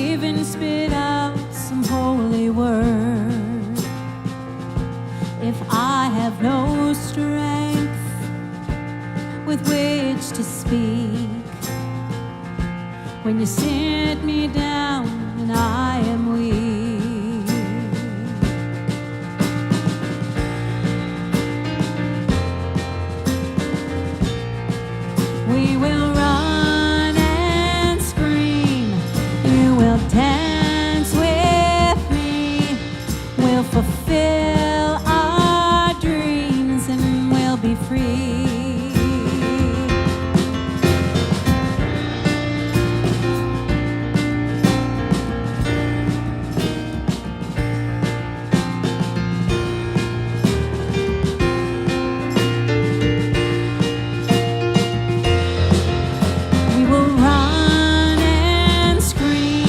even spit out some holy word. If I have no strength with which to speak, when you sit me down and I am weak, we will run and scream, you will dance with me, we'll fulfill our dreams and we'll be free. We will run and scream,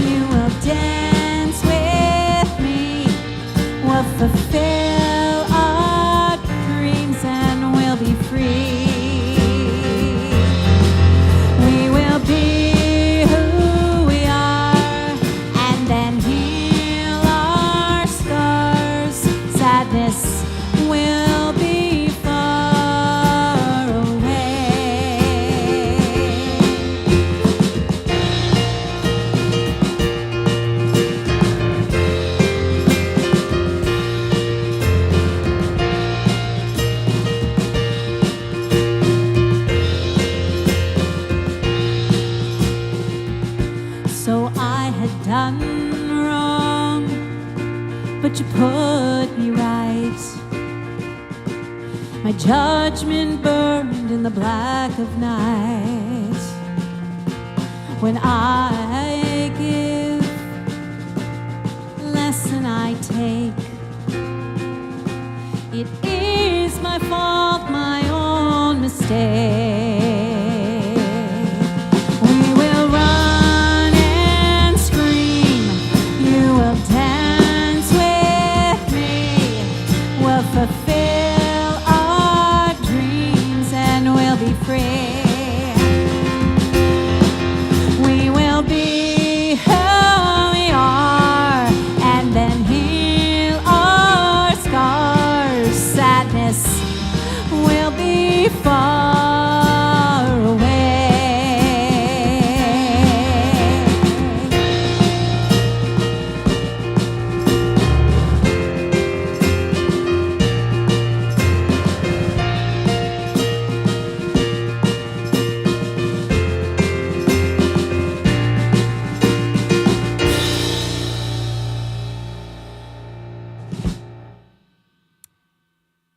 you will dance with me, we'll fulfill our dreams and we'll be free. We will be who we are and then heal our scars. Sadness will be far away. So I had done wrong, but you put me right. My judgment burned in the black of night. When I give less than I take, it is my fault, my own mistake. We will run and scream, you will dance with me, we'll fulfill our dreams and we'll be free. We will be who we are and then heal our scars. Sadness will be far away.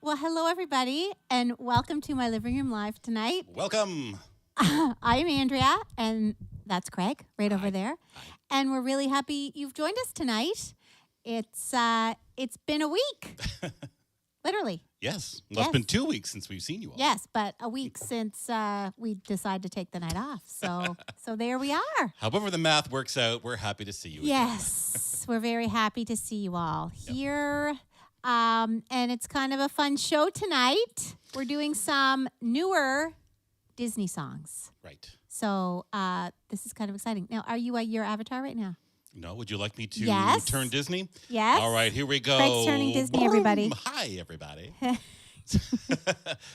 Well, hello, everybody, and welcome to my living room live tonight. Welcome. I'm Andrea, and that's Craig right over Hi. there. Hi. And we're really happy you've joined us tonight. It's been a week, literally. Yes. Well, Yes. It's been 2 weeks since we've seen you all. Yes, but a week since we decided to take the night off. So there we are. However the math works out, we're happy to see you again. Yes, we're very happy to see you all here. And it's kind of a fun show tonight. We're doing some newer Disney songs. Right. So this is kind of exciting. Now, are you your avatar right now? No, would you like me to Yes. turn Disney? Yes. All right, here we go. Craig's turning Disney, everybody. Hi, everybody.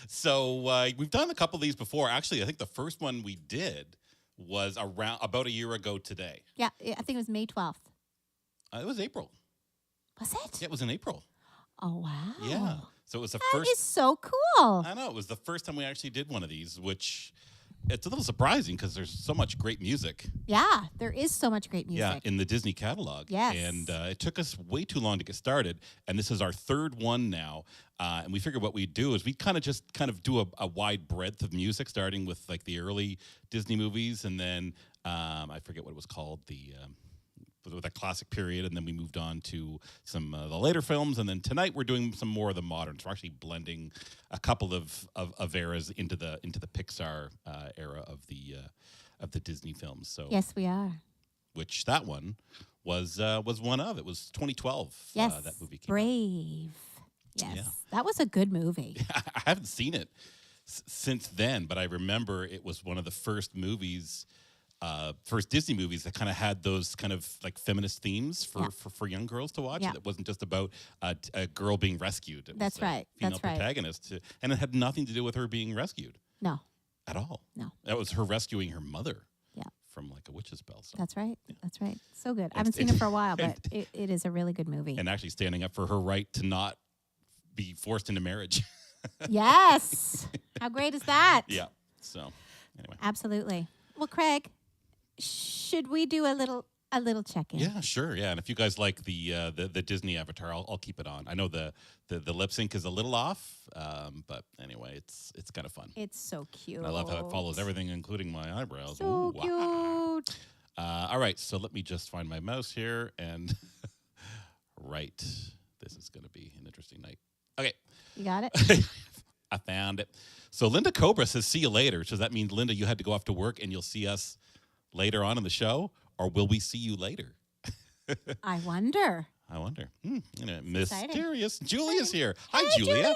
So we've done a couple of these before. Actually, I think the first one we did was about a year ago today. Yeah, I think it was May 12th. It was April. Was it? Yeah, it was in April. Oh, wow. Yeah. So it was the That first. is so cool. I know, it was the first time we actually did one of these, which it's a little surprising because there's so much great music. Yeah, there is so much great Yeah, music. in the Disney catalog. Yes. And it took us way too long to get started. And this is our third one now. And we figured what we'd do is we'd kind of do a wide breadth of music, starting with like the early Disney movies. And then I forget what it was called, with a classic period, and then we moved on to some of the later films, and then tonight we're doing some more of the moderns. We're actually blending a couple of eras into the Pixar era of the Disney films. So Yes, we are. which that one was one of. It was 2012. Yes, That movie came out. Brave. Yes, Yeah. that was a good movie. I haven't seen it since then, but I remember it was one of the first movies first Disney movies that kind of had those kind of like feminist themes for young girls to watch. Yeah. It wasn't just about a girl being rescued. It That's was right. a female That's right. protagonist. And it had nothing to do with her being rescued No. at all. No. That was her rescuing her mother. Yeah. From like a witch's spell. So. That's right. That's right. So good. I And- haven't seen it for a while, and- but it is a really good movie. And actually standing up for her right to not be forced into marriage. Yes. How great is that? Yeah. So anyway. Absolutely. Well, Craig, should we do a little check-in? Yeah, sure. Yeah, and if you guys like the Disney Avatar, I'll keep it on. I know the lip sync is a little off, but anyway, it's kind of fun. It's so cute. And I love how it follows everything, including my eyebrows. So Ooh, wow. cute. All right, so let me just find my mouse here, and right, this is going to be an interesting night. Okay. You got it? I found it. So Linda Cobra says, see you later. So does that mean, Linda, you had to go off to work and you'll see us later on in the show? Or will we see you later? I wonder. I wonder. exciting. Mysterious. Julia's here. Hi, Hey, Julia.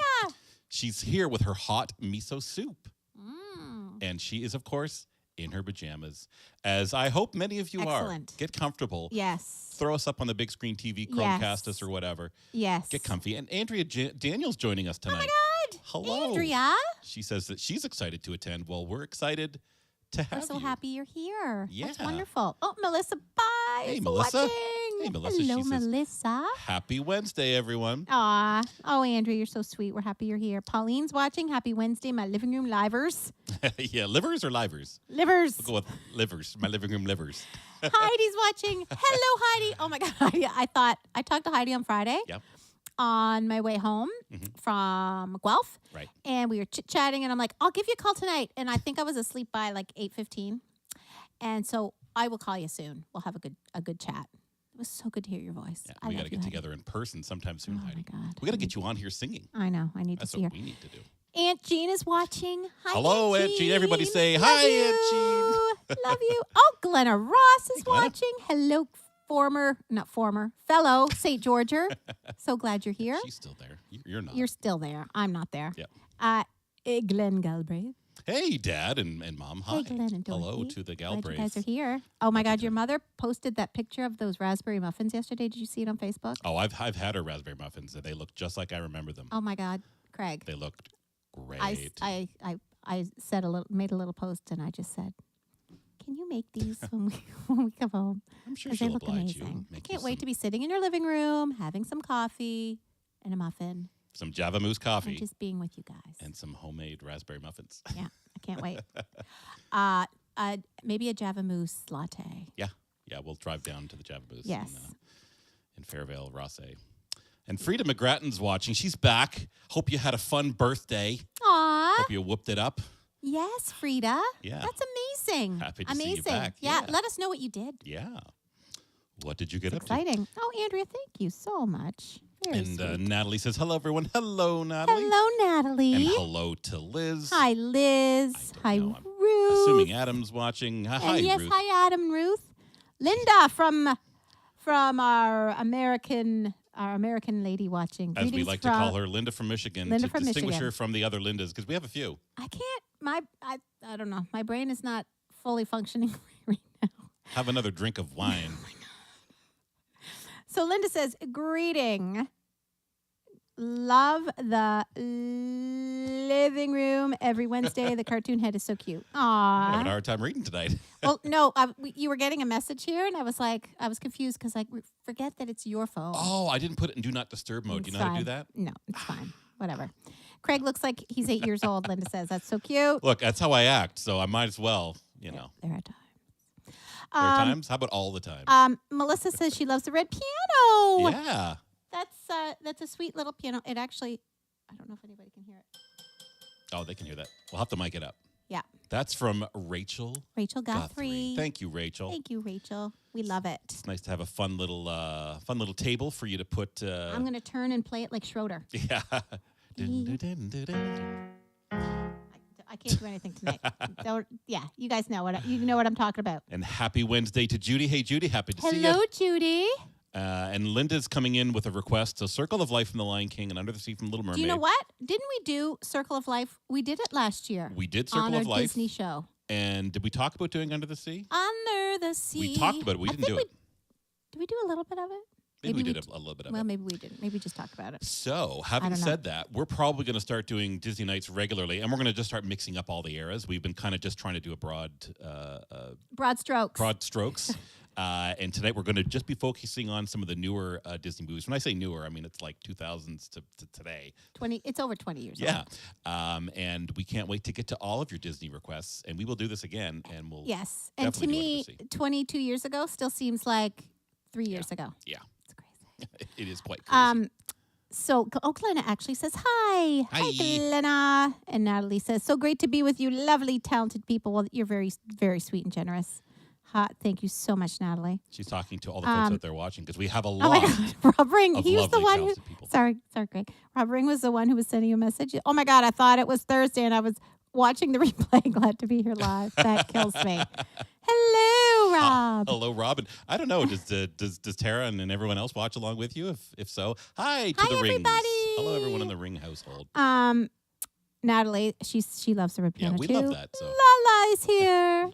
She's here with her hot miso soup. Mm. And she is, of course, in her pajamas. As I hope many of you Excellent. are. Get comfortable. Yes. Throw us up on the big screen TV, Chromecast us or whatever. Yes. Get comfy. And Andrea Daniels joining us tonight. Oh my God. Hello. Andrea. She says that she's excited to attend. Well, we're excited to have We're so you. happy you're here. Yeah. That's wonderful. Oh, Melissa, bye. Hey, for Melissa. watching. Hey, Melissa. Hello, She says, Melissa. happy Wednesday, everyone. Aw. Oh, Andrea, you're so sweet. We're happy you're here. Pauline's watching. Happy Wednesday, my living room livers. Yeah, livers or livers? Livers. We'll go with livers, my living room livers. Heidi's watching. Hello, Heidi. Oh, my God. Heidi, I talked to Heidi on Friday. Yep. On my way home from Guelph. Right. And we were chit-chatting, and I'm like, I'll give you a call tonight. And I think I was asleep by like 8:15. And so I will call you soon. We'll have a good chat. It was so good to hear your voice. Yeah, I we love got to you, get Heidi. together in person sometime soon, Oh, Heidi. my God. We got to get you on here singing. I know. I need That's to see her. what we need to do. Aunt Jean is watching. Hi, Hello, Aunt Jean. Everybody say, Love hi, you. Aunt Jean. Love you. Oh, Glenna Ross is Glenna. watching. Hello, fellow St. Georger. So glad you're here. She's still there. You're not. You're still there. I'm not there. Yep. Glenn Galbraith. Hey, Dad and Mom. Hi. Hey, Glenn and Dorothy. Hello to the Glad you Galbraiths. guys are here. Oh my Glad God, you're your mother posted that picture of those raspberry muffins yesterday. Did you see it on Facebook? Oh, I've had her raspberry muffins, and they look just like I remember them. Oh my God, Craig. They looked great. I made a little post, and I just said, "Can you make these when we come home? I'm sure 'Cause they she'll look oblige amazing. you. I can't wait to be sitting in your living room, having some coffee and a muffin, some Java Moose coffee and just being with you guys. and some homemade raspberry muffins. Yeah, I can't wait. Maybe a Java Mousse latte. Yeah, we'll drive down to the Java Moose Yes. in Fairvale, Rosse. And Frida McGrattan's watching. She's back. Hope you had a fun birthday. Aw. Hope you whooped it up. Yes, Frida. Yeah. That's amazing. Happy to amazing. see you back. Yeah. Yeah. Let us know what you did. Yeah. What did you get up Exciting. Oh, Andrea, thank you so much. to? Very And sweet. Natalie says, hello, everyone. Hello, Natalie. Hello, Natalie. And hello to Liz. Hi, Liz. I Hi, don't know. I'm Ruth. Assuming Adam's watching. Hi, And yes, Ruth. hi, Adam and Ruth. Linda from our American lady watching. As we Greetings like to call her, Linda from Michigan. Linda to from distinguish Michigan. her from the other Lindas, because we have a few. I can't. I don't know. My brain is not fully functioning right now. Have another drink of wine. So Linda says, greeting. Love the living room every Wednesday. The cartoon head is so cute. I'm having a Aww. hard time reading tonight. Well, no, you were getting a message here, and I was confused because forget that it's your phone. Oh, I didn't put it in Do Not Disturb mode. Do It's you know how to fine. do that? No, it's fine. Whatever. Craig looks like he's 8 years old, Linda says. That's so cute. Look, that's how I act, so I might as well, you know. There are times. There are times? How about all the time? Melissa says she loves the red piano. Yeah. That's a sweet little piano. It actually, I don't know if anybody can hear it. Oh, they can hear that. We'll have to mic it up. Yeah. That's from Rachel Rachel Guthrie. Thank you, Rachel. Thank you, Rachel. We love it. It's nice to have a fun little table for you to put. I'm going to turn and play it like Schroeder. Yeah. Dun, dun, dun, dun, dun. I can't do anything tonight. You guys know what I'm talking about. And happy Wednesday to Judy. Hey, Judy, happy to see you. Hello, Judy. And Linda's coming in with a request. So Circle of Life from The Lion King and Under the Sea from Little Mermaid. Do you know what? Didn't we do Circle of Life? We did it last year. We did Circle on of our Life. Disney show. And did we talk about doing Under the Sea? Under the Sea. We talked about it. We didn't do it. Did we do a little bit of it? Maybe we did a little bit of it. Well, maybe we didn't. Maybe just talk about it. So, having said that, we're probably going to start doing Disney nights regularly, and we're going to just start mixing up all the eras. We've been kind of just trying to do a broad strokes. Broad strokes. And tonight we're going to just be focusing on some of the newer Disney movies. When I say newer, I mean it's like 2000s to today. It's over 20 years Yeah. old. And we can't wait to get to all of your Disney requests, and we will do this again, and we'll Yes. And to me, 22 years ago still seems like 3 years ago. Yeah. It's crazy. It is quite crazy. So Glenna actually says, hi. Hi, Glenna. And Natalie says, so great to be with you, lovely, talented people. Well, you're very, very sweet and generous. Thank you so much, Natalie. She's talking to all the folks out there watching because we have a Oh lot. my God, Rob Ring. He was the one who. People. Sorry, Greg. Rob Ring was the one who was sending you a message. Oh my God, I thought it was Thursday and I was watching the replay. Glad to be here live. That kills me. Hello, Rob. Hello, Rob. And I don't know. Does Tara and everyone else watch along with you? If so, hi to the everybody. Rings. Hello, everyone in the Ring household. Natalie, she loves the red piano we too. love that. So. Lala is here.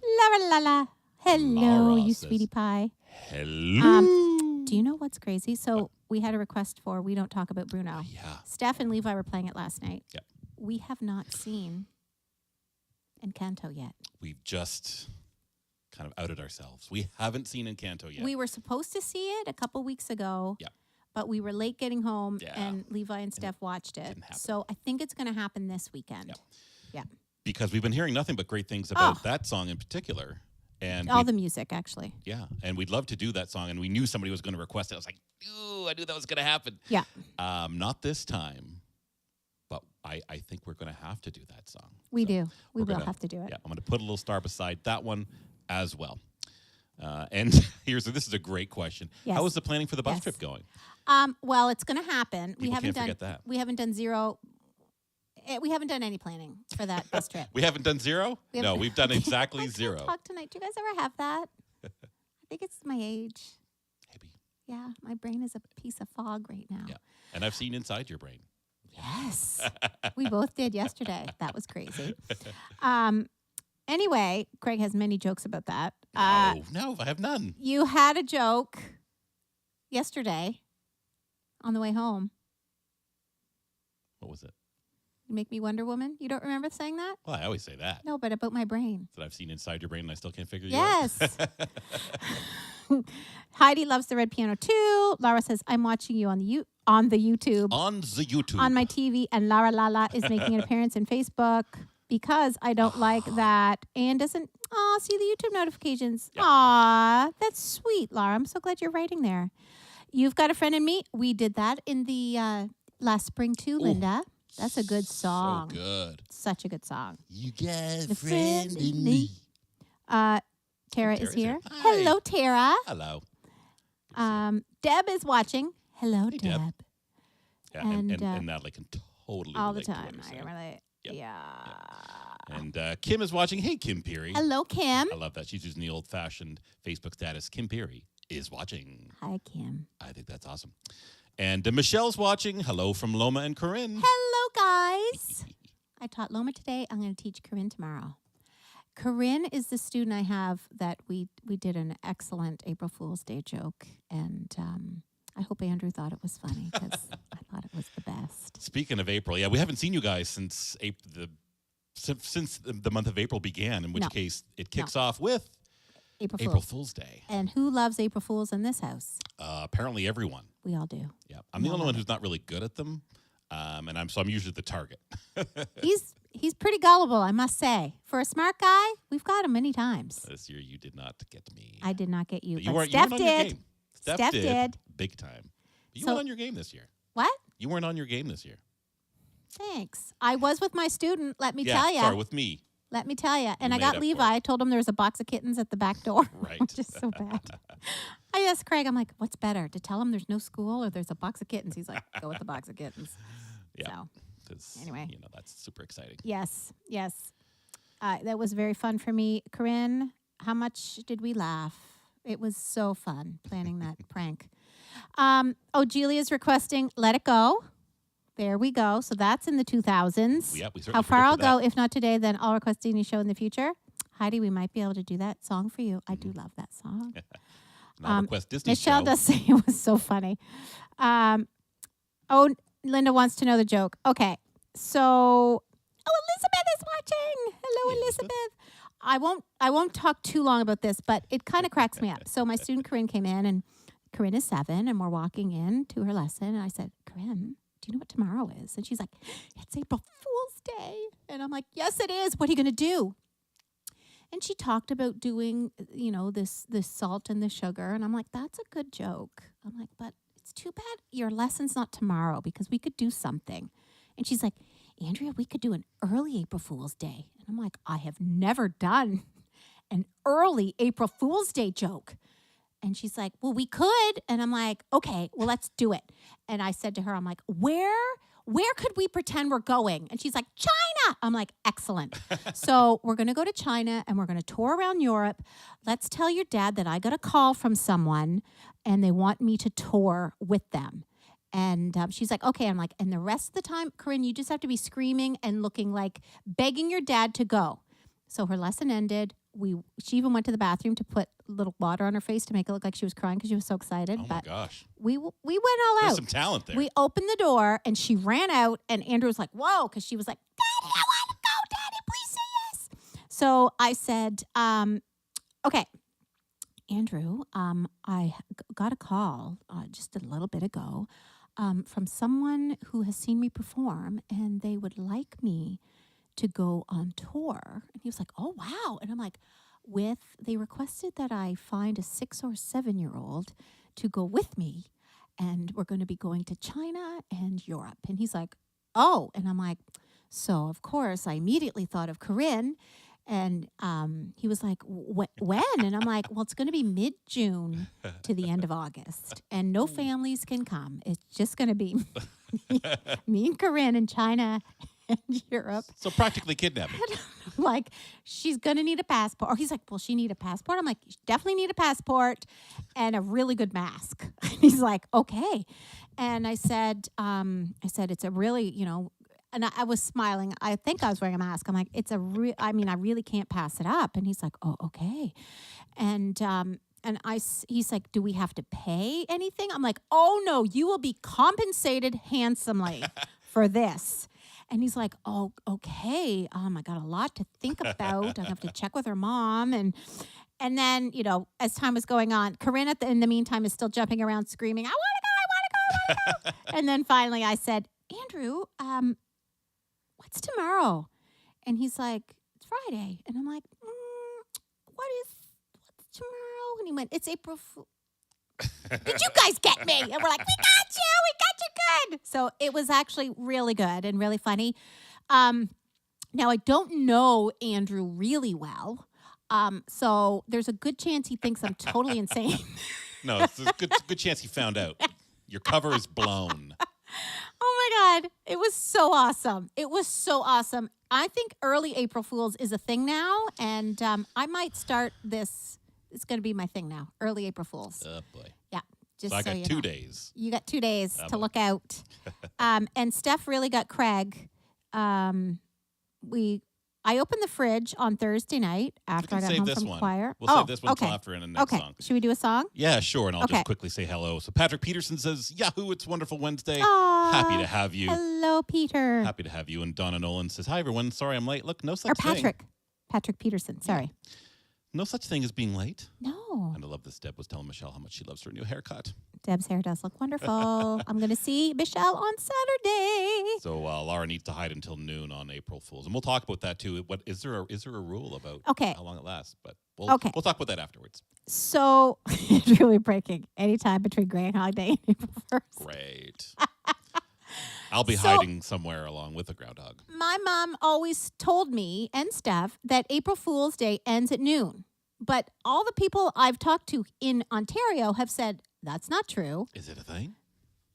La. Hello, Laura you says, sweetie pie. Hello. Do you know what's crazy? So we had a request for We Don't Talk About Bruno. Yeah. Steph and Levi were playing it last night. Yep. We have not seen Encanto yet. We've just kind of outed ourselves. We haven't seen Encanto yet. We were supposed to see it a couple weeks ago. Yep. But we were late getting home, Yeah. and Levi and Steph watched it. Didn't happen. So I think it's going to happen this weekend. Yep. Yeah. Because we've been hearing nothing but great things about that song in particular. And all the music, actually. Yeah, and we'd love to do that song, and we knew somebody was going to request it. I was like, ooh, I knew that was going to happen. Yeah. Not this time, but I think we're going to have to do that song. We do. We will have to do it. Yeah, I'm going to put a little star beside that one as well. And this is a great question. Yes. How is the planning for the bus trip going? Well, it's going to happen. People can't forget that. We haven't done zero. We haven't done any planning for that bus trip. We haven't done zero? No, we've done exactly I zero. can't talk tonight. Do you guys ever have that? I think it's my age. Maybe. Yeah, my brain is a piece of fog right now. Yeah, and I've seen inside your brain. Yes. We both did yesterday. That was crazy. Anyway, Craig has many jokes about that. No, I have none. You had a joke yesterday on the way home. What was it? You make me Wonder Woman. You don't remember saying that? Well, I always say that. No, but about my brain. That I've seen inside your brain and I still can't figure you out. Yes. Heidi loves the red piano too. Laura says, I'm watching you on the YouTube. On the YouTube. On my TV, and Lara Lala is making an appearance in Facebook because I don't like that and doesn't see the YouTube notifications. Yep. Aw, that's sweet, Laura. I'm so glad you're writing there. You've Got a Friend in Me. We did that in the last spring too, Linda. That's a good song. So good. Such a good song. You got a friend in me. Tara is here. Hi. Hello, Tara. Hello. Deb is watching. Hello, Hey, Deb. Deb. Yeah, and Natalie can totally all the relate to time. what you're I saying. can relate. Yep. Yeah. And Kim is watching. Hey, Kim Peary. Hello, Kim. I love that. She's using the old-fashioned Facebook status. Kim Peary is watching. Hi, Kim. I think that's awesome. And Michelle's watching. Hello from Loma and Corinne. Hello, guys. I taught Loma today. I'm going to teach Corinne tomorrow. Corinne is the student I have that we did an excellent April Fool's Day joke, and I hope Andrew thought it was funny because I thought it was the best. Speaking of April, yeah, we haven't seen you guys since the month of April began, in which case it kicks off with April Fool's Day. And who loves April Fools in this house? Apparently everyone. We all do. Yeah, I'm the only one who's not really good at them, and I'm usually the target. He's pretty gullible, I must say. For a smart guy, we've got him many times. This year you did not get me. I did not get you, But but you weren't Steph on your did. game. Steph did. Big time. But you So- weren't on your game this year. What? You weren't on your game this year. Thanks. I was with my student, let me tell you. Sorry, with me. Let me tell you. And I made got up Levi. for it. I told him there was a box of kittens at the back door. Right. Which is so bad. I asked Craig, I'm like, what's better? To tell him there's no school or there's a box of kittens? He's like, go with the box of kittens. Yeah. So, Because, anyway. that's super exciting. yes. That was very fun for me. Corinne, how much did we laugh? It was so fun planning that prank. Julia's requesting Let It Go. There we go. So that's in the 2000s. Yeah, we certainly How far I'll predicted go, if not today, then I'll request any show in the future. Heidi, we might be able to do that song for you. I do love that song. Now request Disney Michelle show. does say it was so funny. Oh, Linda wants to know the joke. Okay, so Elizabeth is watching. Hello, Hey, Elizabeth. I won't talk too long about this, but it kind of cracks me up. So my student Corinne came in, and Corinne is 7, and we're walking in to her lesson, and I said, Corinne, do you know what tomorrow is? And she's like, it's April Fool's Day. And I'm like, yes, it is. What are you going to do? And she talked about doing, this salt and the sugar. And I'm like, that's a good joke. I'm like, but it's too bad your lesson's not tomorrow because we could do something. And she's like, Andrea, we could do an early April Fool's Day. And I'm like, I have never done an early April Fool's Day joke. And she's like, well, we could. And I'm like, okay, well, let's do it. And I said to her, I'm like, where could we pretend we're going? And she's like, China. I'm like, excellent. So we're going to go to China and we're going to tour around Europe. Let's tell your dad that I got a call from someone and they want me to tour with them. And she's like, okay. I'm like, and the rest of the time, Corinne, you just have to be screaming and looking like begging your dad to go. So her lesson ended. She even went to the bathroom to put a little water on her face to make it look like she was crying because she was so excited. Oh, my gosh. We went all There's out. some talent there. We opened the door, and she ran out, and Andrew was like, whoa, because she was like, Daddy, I want to go. Daddy, please say yes. So I said, okay, Andrew, I got a call just a little bit ago from someone who has seen me perform, and they would like me to go on tour. And he was like, oh, wow. And I'm like, they requested that I find a 6 or 7-year-old to go with me. And we're going to be going to China and Europe. And he's like, oh. And I'm like, so of course, I immediately thought of Corinne. And he was like, when? And I'm like, well, it's going to be mid-June to the end of August. And no families can come. It's just going to be me and Corinne in China and Europe. So practically kidnapping. Like, she's going to need a passport. Or he's like, will she need a passport? I'm like, you definitely need a passport and a really good mask. And he's like, okay. And I said, it's a really, and I was smiling. I think I was wearing a mask. I'm like, I really can't pass it up. And he's like, oh, okay. And he's like, do we have to pay anything? I'm like, oh, no, you will be compensated handsomely for this. And he's like, oh, okay. I got a lot to think about. I have to check with her mom. And then, as time was going on, Corinne in the meantime is still jumping around screaming, I want to go. And then finally I said, Andrew, what's tomorrow? And he's like, it's Friday. And I'm like, what's tomorrow? And he went, it's April Fool. Did you guys get me? And we're like, we got you good. So it was actually really good and really funny. Now, I don't know Andrew really well. So there's a good chance he thinks I'm totally insane. No, it's a good chance he found out. Your cover is blown. Oh, my God. It was so awesome. It was so awesome. I think early April Fools is a thing now, and I might start this. It's going to be my thing now, early April Fools. Oh, boy. Yeah. Just So I got you 2 know. days. You got 2 days Oh, to boy. look out. And Steph really got Craig. I opened the fridge on Thursday night after I got save home this from one. choir. We'll save this one until after in the next okay. song. Should we do a song? Yeah, sure. And I'll Okay. just quickly say hello. So Patrick Peterson says, Yahoo, it's Wonderful Wednesday. Aw, Happy to have you. Hello, Peter. Happy to have you. And Donna Nolan says, hi, everyone. Sorry I'm late. Look, no such Or thing. Patrick. Patrick Peterson. Sorry. No such thing as being late. No. And I love this. Deb was telling Michelle how much she loves her new haircut. Deb's hair does look wonderful. I'm going to see Michelle on Saturday. So Laura needs to hide until noon on April Fools. And we'll talk about that, too. What is there a rule about Okay. how long it lasts? But we'll talk about that afterwards. So it's really breaking anytime between Groundhog Day and April 1st. Great. I'll be So- hiding somewhere along with a groundhog. My mom always told me and Steph that April Fool's Day ends at noon. But all the people I've talked to in Ontario have said that's not true. Is it a thing?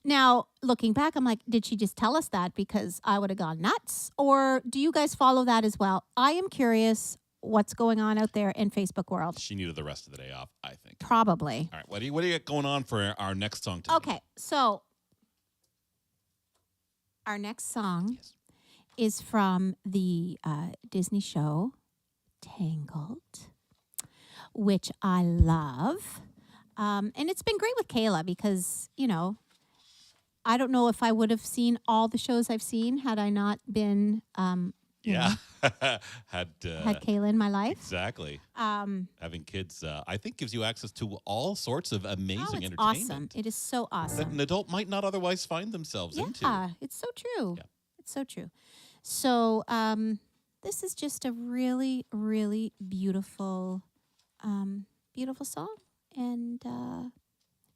Now, looking back, I'm like, did she just tell us that because I would have gone nuts? Or do you guys follow that as well? I am curious what's going on out there in Facebook world. She needed the rest of the day off, I think. Probably. All right, what do you got going on for our next song today? Okay, so our next song Yes. is from the Disney show Tangled, which I love. And it's been great with Kayla because, I don't know if I would have seen all the shows I've seen had I not been, Yeah. had Kayla in my life. Exactly. Um, Having kids, I think, gives you access to all sorts of amazing it's entertainment awesome. It is so that awesome. an adult might not otherwise find themselves into. Yeah, it's so true. Yeah. It's so true. So this is just a really, really beautiful, beautiful song. And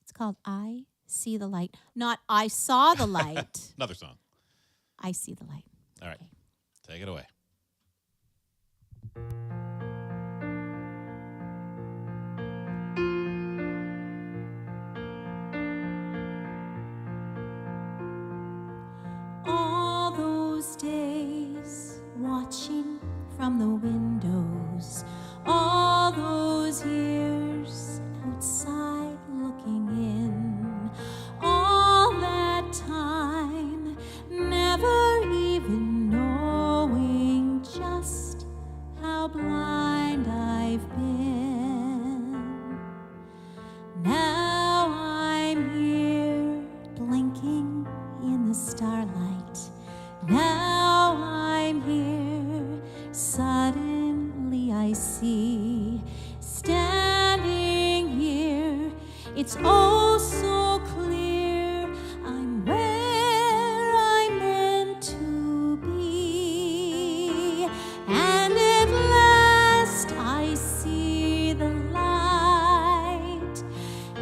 it's called I See the Light. Not I Saw the Light. Another song. I See the Light. All right. Okay. Take it away. All those days watching from the windows, all those years outside looking in, all that time never even knowing just how blind I've been. Now I'm here blinking in the starlight. Now I'm here, suddenly I see, standing here, it's oh so clear, I'm where I'm meant to be, and at last I see the light,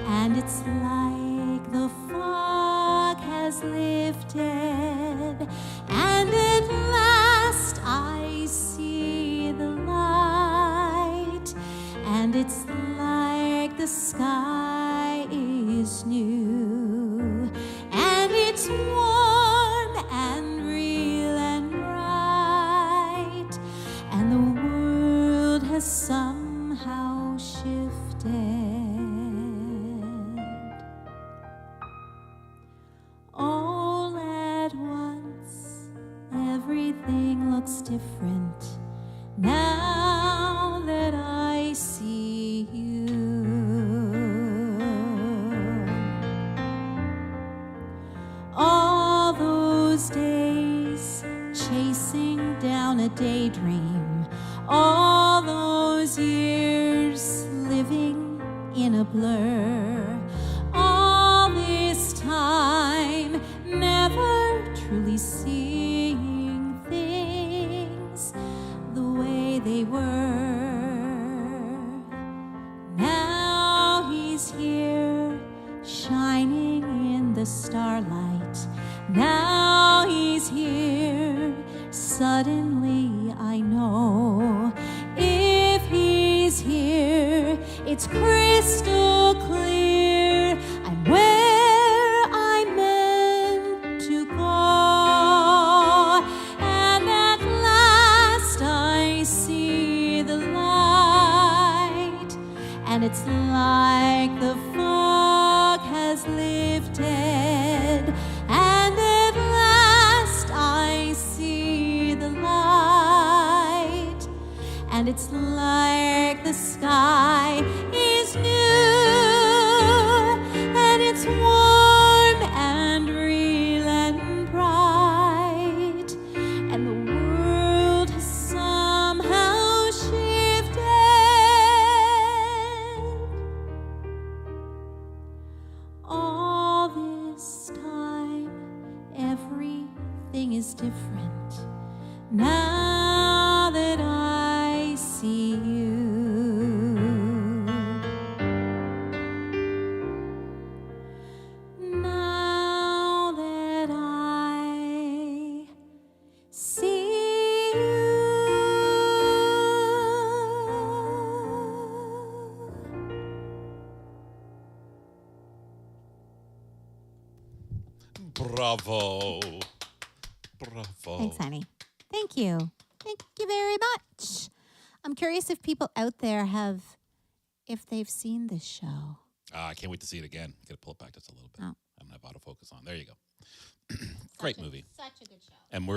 and it's like the fog has lifted, and at last I see the light, and it's like the sky is new, and it's warm and real and bright, and the world has somehow shifted. All at once, everything looks different now that I see you. All those days chasing down a daydream, all those years living in a blur, all this time never truly seeing things the way they were. Now he's here shining in the starlight. Now he's here, suddenly I know. If he's here, it's crystal clear, I'm where I'm meant to go, and at last I see the light, and it's like the fog has lifted, and at last I see the light, and it's like the sky is new, and it's warm and real and bright, and the world has somehow shifted. All this time, everything is different now that I see you. Now that I see you. Bravo. Bravo. Thanks, honey. Thank you. Thank you very much. I'm curious if people out there if they've seen this show. I can't wait to see it again. Got to pull it back just a little bit. Oh. I don't have autofocus on. There you go. Great movie. Such a good show. And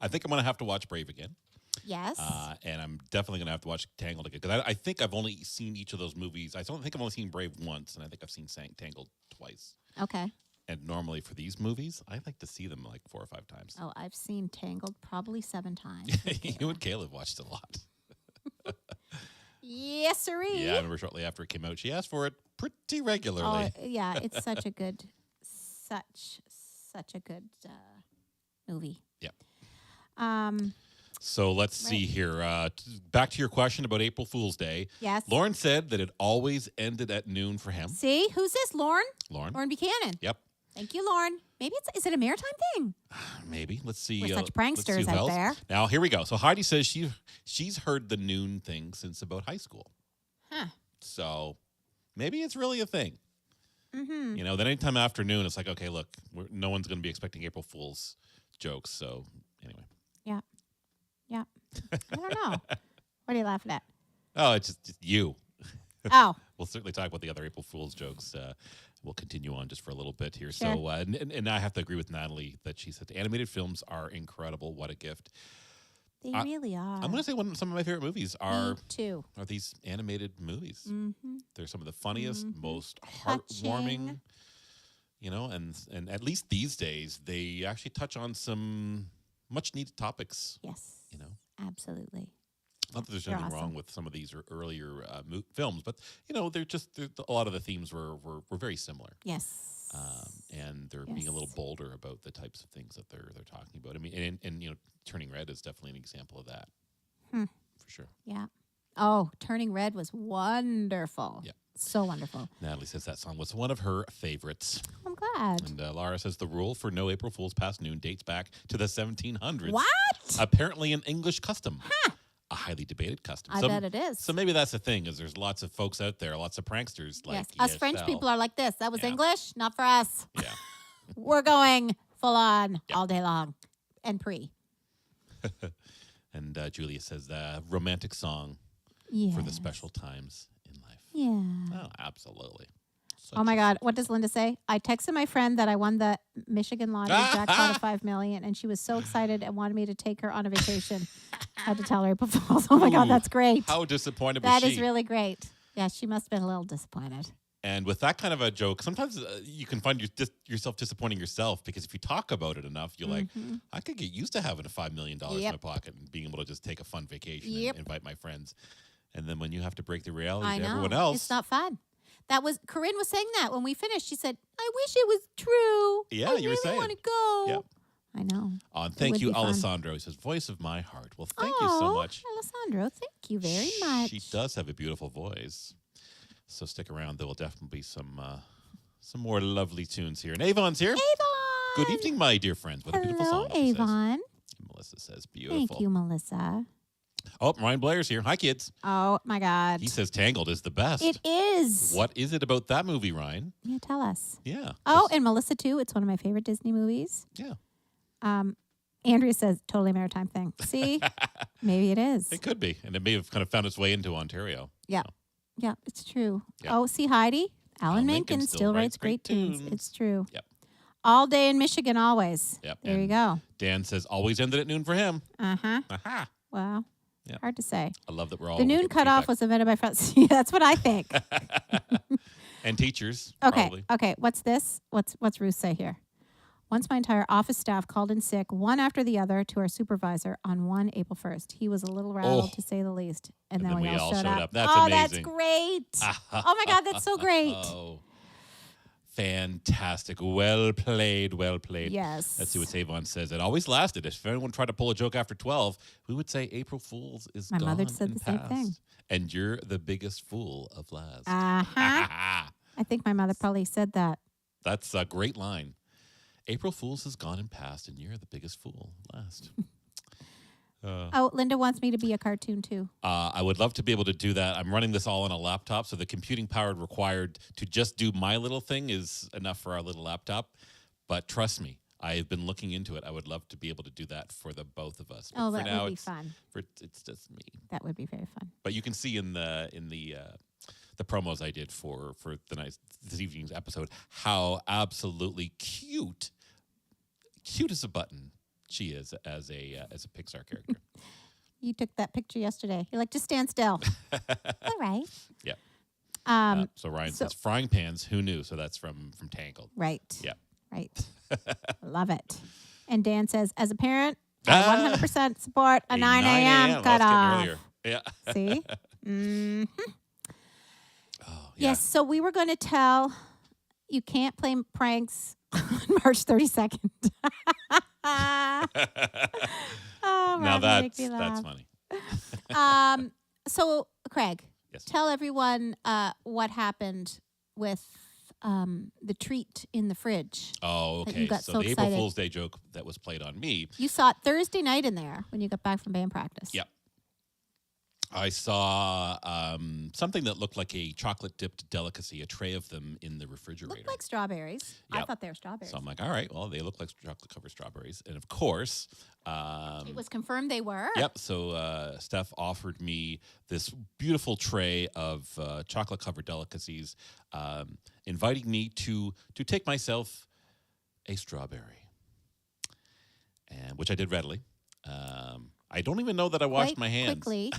I think I'm going to have to watch Brave again. Yes. And I'm definitely going to have to watch Tangled again because I think I've only seen each of those movies. I don't think I've only seen Brave once, and I think I've seen Tangled twice. Okay. And normally for these movies, I like to see them like 4 or 5 times. Oh, I've seen Tangled probably 7 times. You and Caleb watched a lot. Yes, sirree. Yeah, I remember shortly after it came out, she asked for it pretty regularly. Oh, yeah, it's such a good, such a good movie. Yep. Um. So let's see here. Back to your question about April Fool's Day. Yes. Lauren said that it always ended at noon for him. See, who's this? Lauren. Lauren. Lauren Buchanan. Yep. Thank you, Lauren. Maybe is it a maritime thing? Maybe. Let's see. We're such let's see pranksters who out else. there. Now here we go. So Heidi says she's heard the noon thing since about high school. Huh. So maybe it's really a thing. Mm-hmm. You know, then anytime after noon, it's like, okay, look, no one's going to be expecting April Fool's jokes. So anyway. Yeah. Yeah. I don't know. What are you laughing at? Oh, it's just you. Oh. We'll certainly talk about the other April Fool's jokes. We'll continue on just for a little bit here. Sure. So, and I have to agree with Natalie that she said animated films are incredible. What a gift. They really are. I'm going to say some of my favorite movies Me are too. these animated movies. Mm-hmm. They're some of the funniest, most Touching. heartwarming, you know, and at least these days, they actually touch on some much needed topics, Yes. you know. Absolutely. Not that there's They're anything wrong awesome. with some of these earlier films, but you know, a lot of the themes were very similar, Yes. and they're being a little Yes. bolder about the types of things that they're talking about. I mean, and you know, Turning Red is definitely an example of that, for sure. Yeah. Oh, Turning Red was wonderful. Yeah. So wonderful. Natalie says that song was one of her favorites, I'm glad. and Laura says the rule for no April Fools past noon dates back to the 1700s. What? Apparently, an English custom. A highly debated custom. I bet it is. So maybe that's the thing, is there's lots of folks out there, lots of pranksters like Yes. Us French yourself. people are like this. That was Yeah. English, not for us. Yeah. We're going full on all day long and pre. And Julia says the romantic song Yeah. for the special times in life. Yeah. Oh, absolutely. Oh my God. What does Linda say? I texted my friend that I won the Michigan lottery jackpot of $5 million, and she was so excited and wanted me to take her on a vacation. I had to tell her April Fools. Oh my God, that's great. How disappointed was That she? is really great. Yeah, she must have been a little disappointed. And with that kind of a joke, sometimes you can find yourself disappointing yourself, because if you talk about it enough, you're like, I could get used to having a $5 million in my pocket and being able to just take a fun vacation and invite my friends. And then when you have to break the reality to everyone else. It's not fun. Corinne was saying that when we finished. She said, I wish it was true. Yeah, I you were really saying. want to go. Yep. I know. And thank you, would be fun. Alessandro. He says, voice of my heart. Well, thank you so much. Alessandro, thank you very much. She does have a beautiful voice. So stick around. There will definitely be some more lovely tunes here. And Avon's here. Avon! Good evening, my dear friends. What a beautiful Hello, song. she says. Avon. Melissa says, beautiful. Thank you, Melissa. Oh, Ryan Blair's here. Hi, kids. Oh, my God. He says Tangled is the best. It is. What is it about that movie, Ryan? Yeah, tell us. Yeah. Oh, and Melissa, too. It's one of my favorite Disney movies. Yeah. Andrea says, totally maritime thing. See? Maybe it is. It could be. And it may have kind of found its way into Ontario. Yeah. Yeah, it's true. Yeah. Oh, see, Heidi? Alan Menken Menken still writes great tunes. It's true. Yep. All day in Michigan, always. Yep. There you And go. Dan says always ended at noon for him. Uh-huh. Aha. Wow. Yeah. Hard to say. I love that we're all The noon getting cutoff feedback. was invented by France. Yeah, that's what I think. And teachers. Okay. Probably. Okay. What's this? What's Ruth say here? Once my entire office staff called in sick, one after the other, to our supervisor on one April 1st. He was a little rattled, to say the least. And then we all showed up. That's oh, amazing. that's great. Oh, my God, that's so great. Oh, fantastic. Well played. Well played. Yes. Let's see what Savon says. It always lasted. If anyone tried to pull a joke after 12, we would say April Fool's is My gone mother said and the same past. thing. And you're the biggest fool of last. Uh-huh. I think my mother probably said that. That's a great line. April Fool's has gone and passed, and you're the biggest fool last. Oh, Linda wants me to be a cartoon, too. I would love to be able to do that. I'm running this all on a laptop, so the computing power required to just do my little thing is enough for our little laptop. But trust me, I have been looking into it. I would love to be able to do that for the both of us. But Oh, for that now, would be fun. It's just me. That would be very fun. But you can see in the promos I did for this evening's episode how absolutely cute as a button she is as a Pixar character. You took that picture yesterday. You're like, just stand still. All right. Yep. Um, So Ryan so- says frying pans. Who knew? So that's from Tangled. right. Yep. Right. Love it. And Dan says, as a parent, I Ah, 100% support a 9 9 a.m. Well, it's cutoff. getting earlier. Yeah. See? Mm. Oh, yeah. Yes. So we were going to tell you can't play pranks on March 32nd. Oh, Now Rob, you make that's me laugh. funny. So, Craig, Yes. tell everyone what happened with the treat in the fridge. Oh, that you okay. got So so the April excited. Fool's Day joke that was played on me. You saw it Thursday night in there when you got back from band practice. Yep. I saw something that looked like a chocolate-dipped delicacy, a tray of them in the refrigerator. Looked like strawberries. I Yep. thought they were strawberries. So I'm like, all right, well, they look like chocolate-covered strawberries. And of course, It was confirmed they were. yep. So Steph offered me this beautiful tray of chocolate-covered delicacies, inviting me to take myself a strawberry, and which I did readily. I don't even know that I washed Quite my hands. quickly.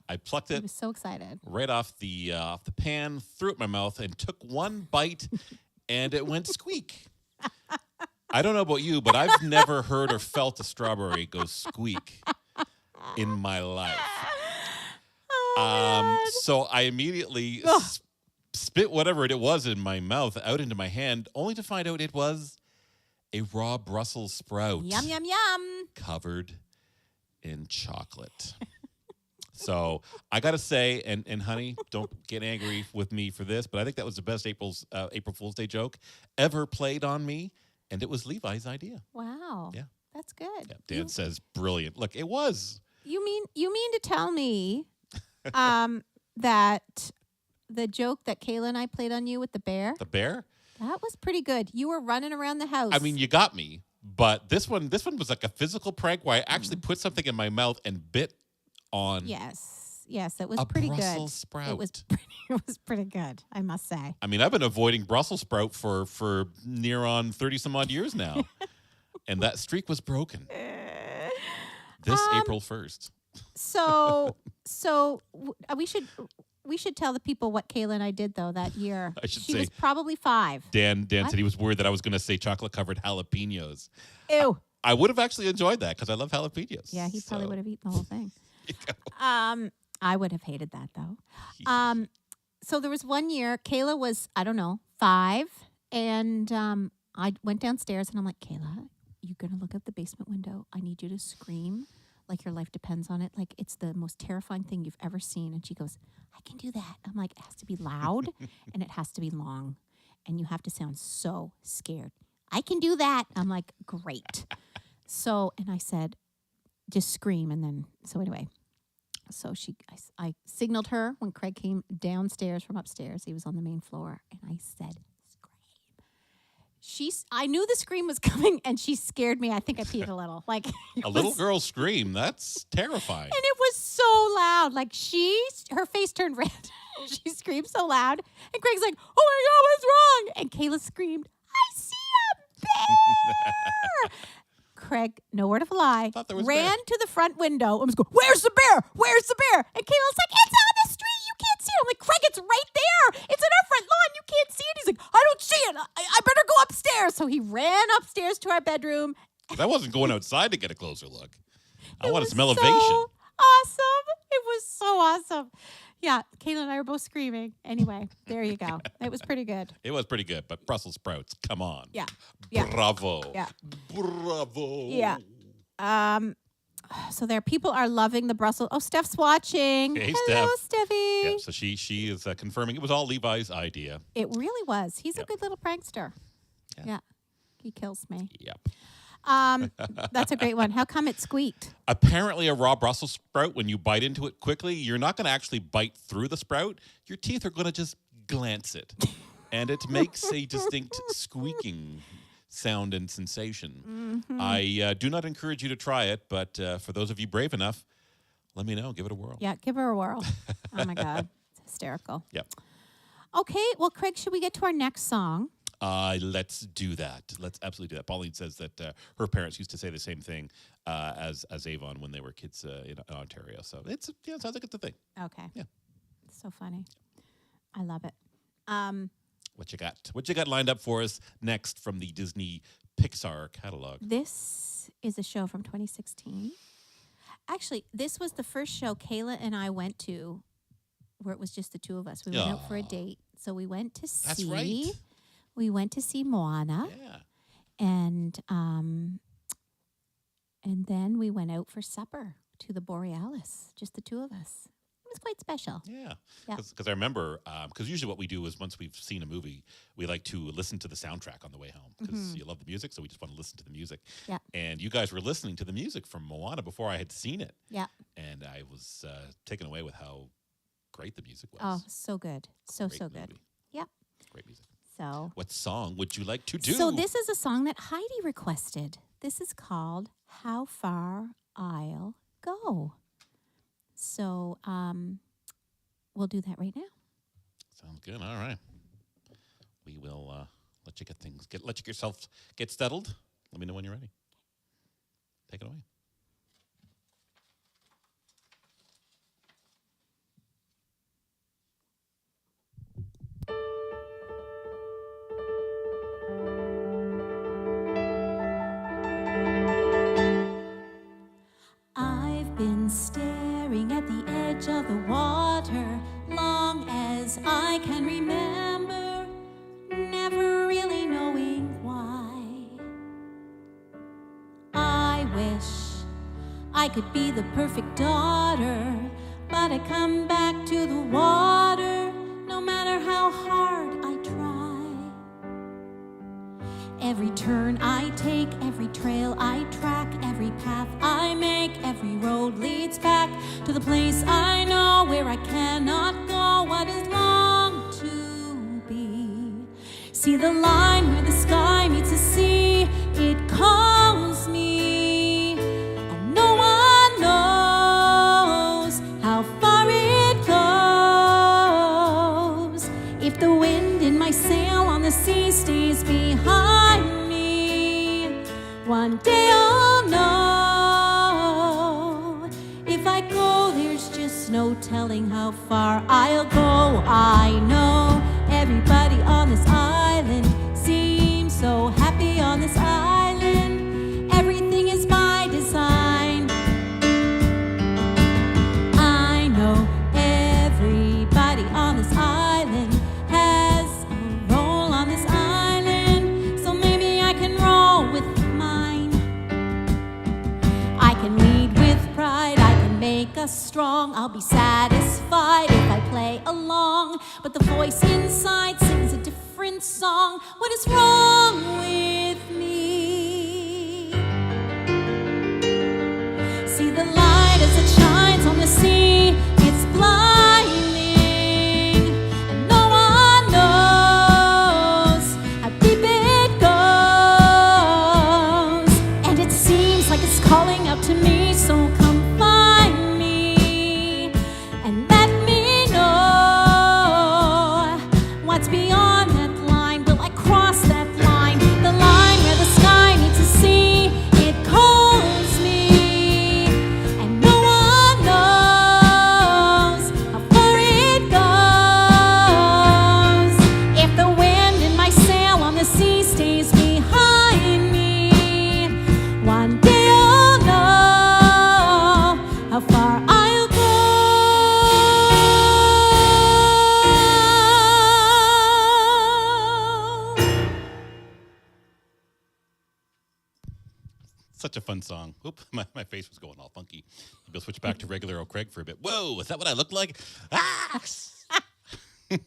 I plucked I it was so excited. right off the pan, threw it in my mouth, and took one bite, and it went squeak. I don't know about you, but I've never heard or felt a strawberry go squeak in my life. Oh, my God. So I immediately spit whatever it was in my mouth out into my hand, only to find out it was a raw Brussels sprout Yum, yum, yum. covered in chocolate. So I gotta say, and honey, don't get angry with me for this, but I think that was the best April Fool's Day joke ever played on me, and it was Levi's idea. Wow. Yeah. That's good. Yeah, Dan says brilliant. Look, it was. You mean to tell me that the joke that Kayla and I played on you with the bear, The bear? that was pretty good. You were running around the house. I mean, you got me, but this one was like a physical prank where I actually put something in my mouth and bit on yes, it was a pretty Brussels good. sprout. It was pretty good, I must say. I mean, I've been avoiding Brussels sprout for near on 30 some odd years now. And that streak was broken this April 1st. So we should tell the people what Kayla and I did though that year. I should she say- was probably 5. Dan What? said he was worried that I was going to say chocolate covered jalapenos. Ew. I would have actually enjoyed that because I love jalapenos. Yeah, he probably So, would have eaten the whole thing. you know. I would have hated that though. So there was one year, Kayla was, I don't know, 5, and I went downstairs and I'm like, Kayla, you're gonna look out the basement window. I need you to scream like your life depends on it. Like it's the most terrifying thing you've ever seen. And she goes, I can do that. I'm like, it has to be loud and it has to be long. And you have to sound so scared. I can do that. I'm like, great. So, and I said, just scream. And then, so anyway, so I signaled her when Craig came downstairs from upstairs. He was on the main floor. And I said, scream. I knew the scream was coming and she scared me. I think I peed a little. Like A little girl scream. That's terrifying. And it was so loud. Like her face turned red. She screamed so loud. And Craig's like, oh my God, what's wrong? And Kayla screamed, I see a bear. Craig, nowhere to fly, Thought there was ran bear. to the front window and was going, where's the bear? Where's the bear? And Kayla's like, it's on the street. You can't see it. I'm like, Craig, it's right there. It's in our front lawn. You can't see it. He's like, I don't see it. I better go upstairs. So he ran upstairs to our bedroom. I wasn't going outside to get a closer look. I It want to was smell so elevation. Awesome. It was so awesome. Yeah, Kayla and I were both screaming. Anyway, there you go. It was pretty good. It was pretty good, but Brussels sprouts, come on. Yeah. Yeah. Bravo. Yeah. Bravo. Yeah. So there, people are loving the Brussels. Oh, Steph's watching. Hey, Hello, Steph. Steffi. Yeah, so she is confirming it was all Levi's idea. It really was. He's a Yep. good little prankster. Yeah. Yeah. He kills me. Yep. That's a great one. How come it squeaked? Apparently, a raw Brussels sprout, when you bite into it quickly, you're not going to actually bite through the sprout. Your teeth are going to just glance it. And it makes a distinct squeaking sound and sensation. Mm-hmm. I do not encourage you to try it, but for those of you brave enough, let me know. Give it a whirl. Yeah, give her a whirl. Oh my God. It's hysterical. Yep. Okay, well, Craig, should we get to our next song? Let's do that. Let's absolutely do that. Pauline says that her parents used to say the same thing as Avon when they were kids in Ontario. So it sounds like it's a thing. Okay. Yeah. So funny. I love it. What you got? What you got lined up for us next from the Disney Pixar catalog? This is a show from 2016. Actually, this was the first show Kayla and I went to where it was just the two of us. We went out for a date. So we went to see. That's right. We went to see Moana. Yeah. And then we went out for supper to the Borealis, just the two of us. It was quite special. Yeah. Yeah. Because I remember, because usually what we do is once we've seen a movie, we like to listen to the soundtrack on the way home because you love the music, so we just want to listen to the music. Yeah. And you guys were listening to the music from Moana before I had seen it. Yeah. And I was taken away with how great the music was. Oh, so good. So Great good. movie. Yep. Great music. So What song would you like to do? So this is a song that Heidi requested. This is called How Far I'll Go. So we'll do that right now. Sounds good. All right. We will let you let yourself get settled. Let me know when you're ready. Take it away. I've been staring at the edge of the water long as I can remember, never really knowing why. I wish I could be the perfect daughter, but I come back to the water no matter how hard I try. Every turn I take, every trail I track, every path I make, every road leads back to the place I know where I cannot go. What is long to be? See the line where the sky meets the sea, it calls me, and no one knows how far it goes. If the wind in my sail on the sea stays behind me, one day I'll know. If I go, there's just no telling how far I'll go. I know everybody on this island seems so happy on this island. Everything is by design. I know everybody on this island has a role on this island, so maybe I can roll with mine. I can lead with pride, I can make us strong. I'll be satisfied if I play along, but the voice inside sings a different song. What is wrong with me? See the light as it shines on the sea, it's blinding, and no one knows how deep it goes. And it seems like it's calling out to me, so come find me and let me know what's beyond that line. Will I cross that line? The line where the sky meets the sea, it calls me, and no one knows how far it goes. If the wind in my sail on the sea stays behind me, one day I'll know how far I'll go. Such a fun song. Oop, my face was going all funky. Maybe I'll switch back to regular O'Craig for a bit. Whoa, is that what I look like? Ah! All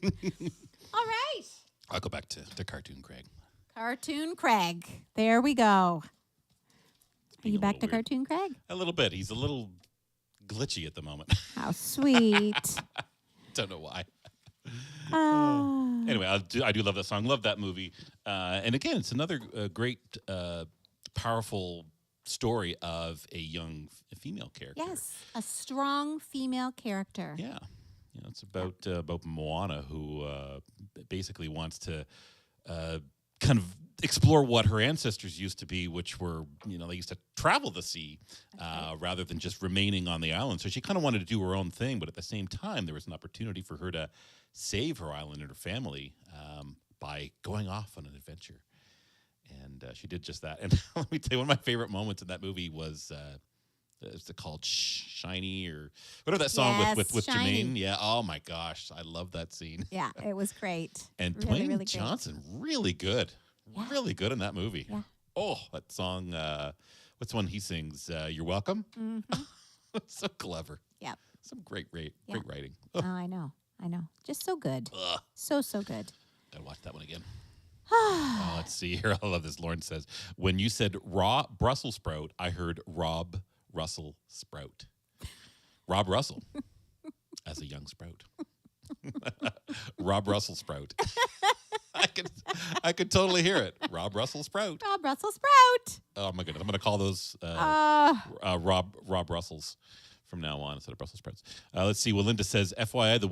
right. I'll go back to Cartoon Craig. Cartoon Craig. There we go. Are being you a back little to weird. Cartoon Craig? A little bit. He's a little glitchy at the moment. How sweet. Don't know why. Ah. Anyway, I do love that song. Love that movie. And again, it's another great, powerful story of a young female character. Yes, a strong female character. Yeah. It's about Moana, who basically wants to kind of explore what her ancestors used to be, which were, they used to travel the sea rather than just remaining on the island. So she kind of wanted to do her own thing, but at the same time, there was an opportunity for her to save her island and her family by going off on an adventure. And she did just that. And let me tell you, one of my favorite moments in that movie was it's called Shiny or whatever that song with Shiny. Jermaine. Yeah. Oh my gosh, I love that scene. Yeah, it was great. And really, Dwayne really Johnson, really good. Yeah. Really good in that movie. Yeah. Oh, that song. What's the one he sings? You're Welcome. Mm-hmm. So clever. Yep. Some great writing. Oh, I know. Just so good. Ugh. So good. Gotta watch that one again. Let's see here. I love this. Lauren says, when you said raw Brussels sprout, I heard Rob Russell Sprout. Rob Russell as a young sprout. Rob Russell Sprout. I could totally hear it. Rob Russell Sprout. Rob Russell Sprout. Oh my goodness, I'm gonna call those Rob Russells from now on instead of Brussels sprouts. Let's see. Well, Linda says, FYI, the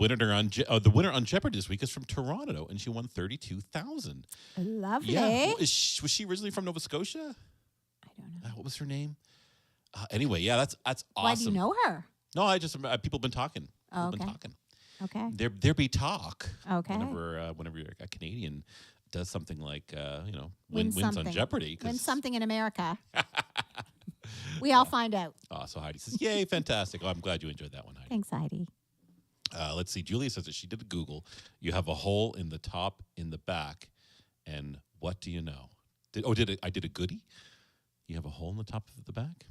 winner on Jeopardy this week is from Toronto, and she won $32,000. Lovely. Yeah, was she originally from Nova Scotia? I don't know. What was her name? Anyway, yeah, that's awesome. Why do you know her? No, I just people have been talking. Oh, People okay. been talking. Okay. There be talk. Okay. Whenever a Canadian does something like Wins wins on something. Jeopardy. Win something in America. We all find out. Oh, so Heidi says, "Yay, fantastic!" Oh, I'm glad you enjoyed that one, Heidi. Thanks, Heidi. Let's see. Julia says that she did a Google. You have a hole in the top, in the back, and what do you know? I did a goodie? You have a hole in the top of the back?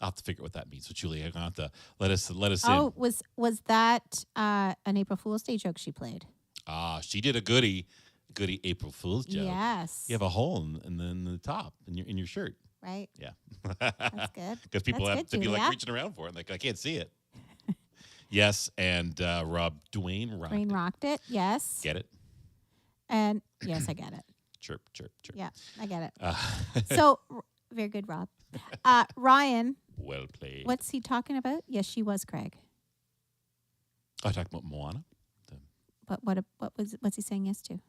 I'll have to figure out what that means. So, Julia, you're going to have to let us in. Oh, was that an April Fool's Day joke she played? She did a goodie April Fool's joke. Yes. You have a hole in the top in your shirt. Right. Yeah. That's good. Because people That's have good, to be like Julia. reaching around for it. Like, I can't see it. Yes, and Dwayne rocked Rain it. rocked it. Yes. Get it? And yes, I get it. Chirp, chirp, chirp. Yeah, I get it. So very good, Rob. Ryan, Well played. what's he talking about? Yes, she was Craig. I talked about Moana. But what's he saying yes to?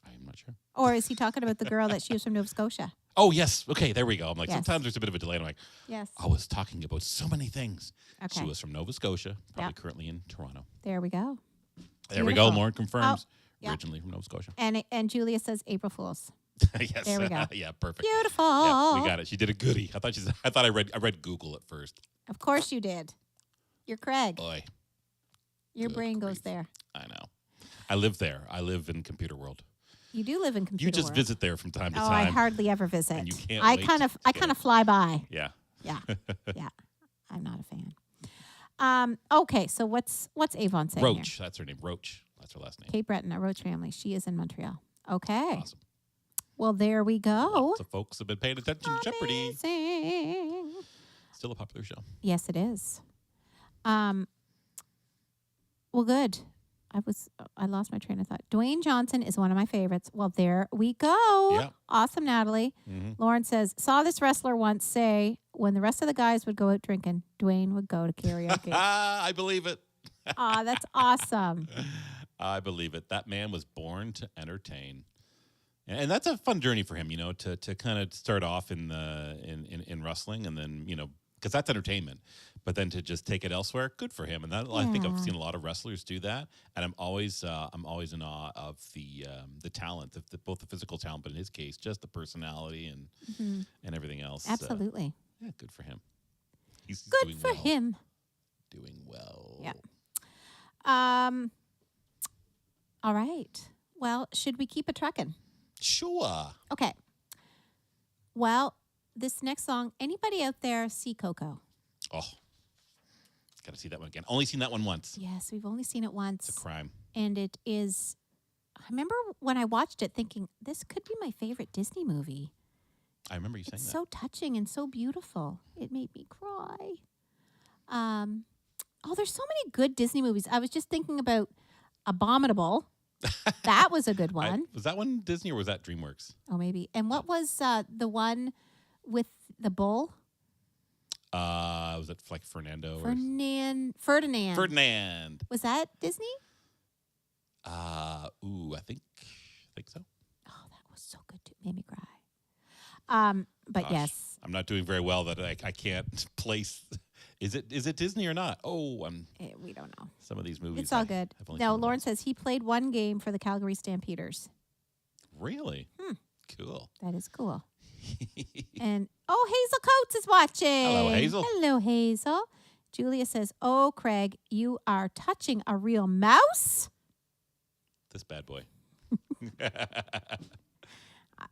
I'm not sure. Or is he talking about the girl that she was from Nova Scotia? Oh, yes. Okay, there we go. I'm like, Yes. sometimes there's a bit of a delay. And I'm like, Yes. I was talking about so many things. Okay. She was from Nova Scotia, probably Yep. currently in Toronto. There we go. There we go. Beautiful. Lauren confirms. yeah. Originally from Nova Scotia. And Julia says April Fools. Yes. There we go. Yeah, perfect. Beautiful. Yeah, we got it. She did a goodie. I thought I read Google at first. Of course you did. You're Craig. Boy, Your good brain goes grief. there. I know. I live there. I live in computer world. You do live in computer You just world. visit there from time to Oh, I time. hardly ever visit. And you can't I wait kind to of get it. fly by. Yeah. Yeah. Yeah. I'm not a fan. Okay, so what's Avon saying here? Roach. That's her name. Roach. That's her last name. Kate Breton, a Roach family. She is in Montreal. Okay. Awesome. Well, there we go. Lots of folks have been paying attention to Jeopardy. Amazing. Still a popular show. Yes, it is. Well, good. I lost my train of thought. Dwayne Johnson is one of my favorites. Well, there we go. Yeah. Awesome, Natalie. Mm-hmm. Lauren says, saw this wrestler once say when the rest of the guys would go out drinking, Dwayne would go to karaoke. I believe it. Aw, that's awesome. I believe it. That man was born to entertain. And that's a fun journey for him, to kind of start off in wrestling and then, because that's entertainment. But then to just take it elsewhere, good for him. And that I think I've Yeah. seen a lot of wrestlers do that. And I'm always in awe of the talent, both the physical talent, but in his case, just the personality and everything else. Absolutely. Yeah, good for him. He's Good doing for well. him. Doing well. Yeah. All right. Well, should we keep it trucking? Sure. Okay. Well, this next song, anybody out there see Coco? Oh, got to see that one again. Only seen that one once. Yes, we've only seen it once. It's a crime. And it is, I remember when I watched it thinking, this could be my favorite Disney movie. I remember you saying It's that. so touching and so beautiful. It made me cry. There's so many good Disney movies. I was just thinking about Abominable. That was a good one. Was that one Disney or was that DreamWorks? Oh, maybe. And what was the one with the bull? Was it like Fernando? Ferdinand. Ferdinand. Was that Disney? I think think so. Oh, that was so good too. Made me cry. But Gosh, yes, I'm not doing very well that I can't place. Is it Disney or not? Oh, we don't know. some of these movies. It's all good. I've only No, seen Lauren once. says he played one game for the Calgary Stampeders. Really? Hmm. Cool. That is cool. And Hazel Coates is watching. Hello, Hazel. Hello, Hazel. Julia says, "Oh, Craig, you are touching a real mouse." This bad boy.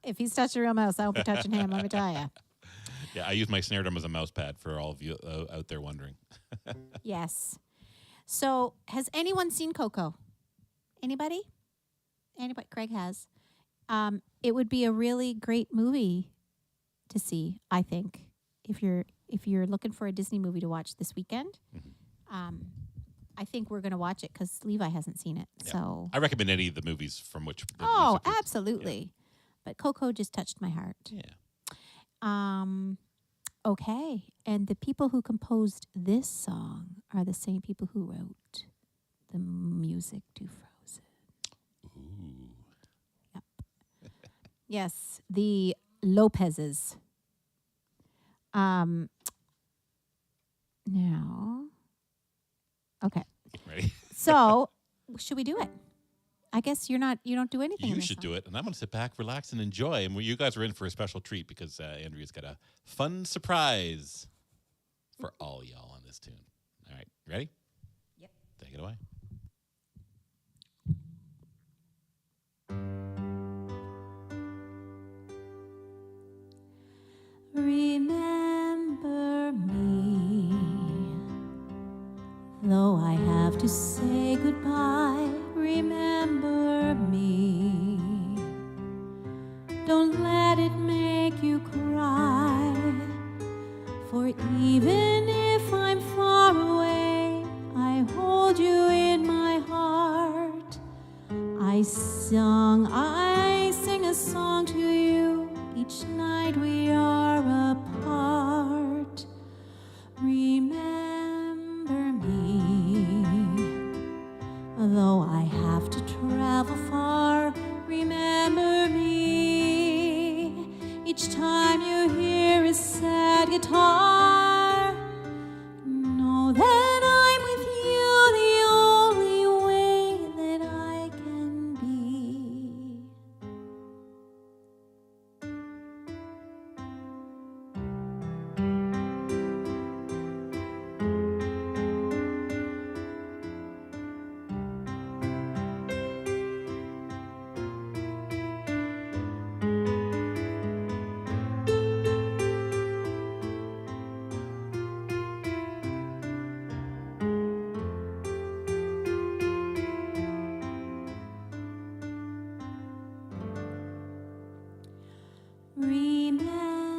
If he's touching a real mouse, I won't be touching him. Let me tell you. Yeah, I use my snare drum as a mouse pad for all of you out there wondering. Yes. So, has anyone seen Coco? Anybody? Anybody? Craig has. It would be a really great movie to see, I think, if you're looking for a Disney movie to watch this weekend. I think we're going to watch it because Levi hasn't seen it. Yeah. So I recommend any of the movies from which. the Oh, music is- absolutely. Yeah. But Coco just touched my heart. Yeah. Okay. And the people who composed this song are the same people who wrote the music to Frozen. Ooh. Yes, the Lopez's. Now. Okay. Ready? So, should we do it? I guess you don't do anything. You should do it, and I'm going to sit back, relax, and enjoy. And you guys are in for a special treat because Andrea's got a fun surprise for all y'all on this tune. All right, ready? Yep. Take it away. Remember me, though I have to say goodbye. Remember me. Don't let it make you cry. For even if I'm far away, I hold you in my heart. I sing a song to you each night we are apart. Remember me, though I have to travel far. Remember me, each time you hear a sad guitar. Know that I'm with you the only way that I can be.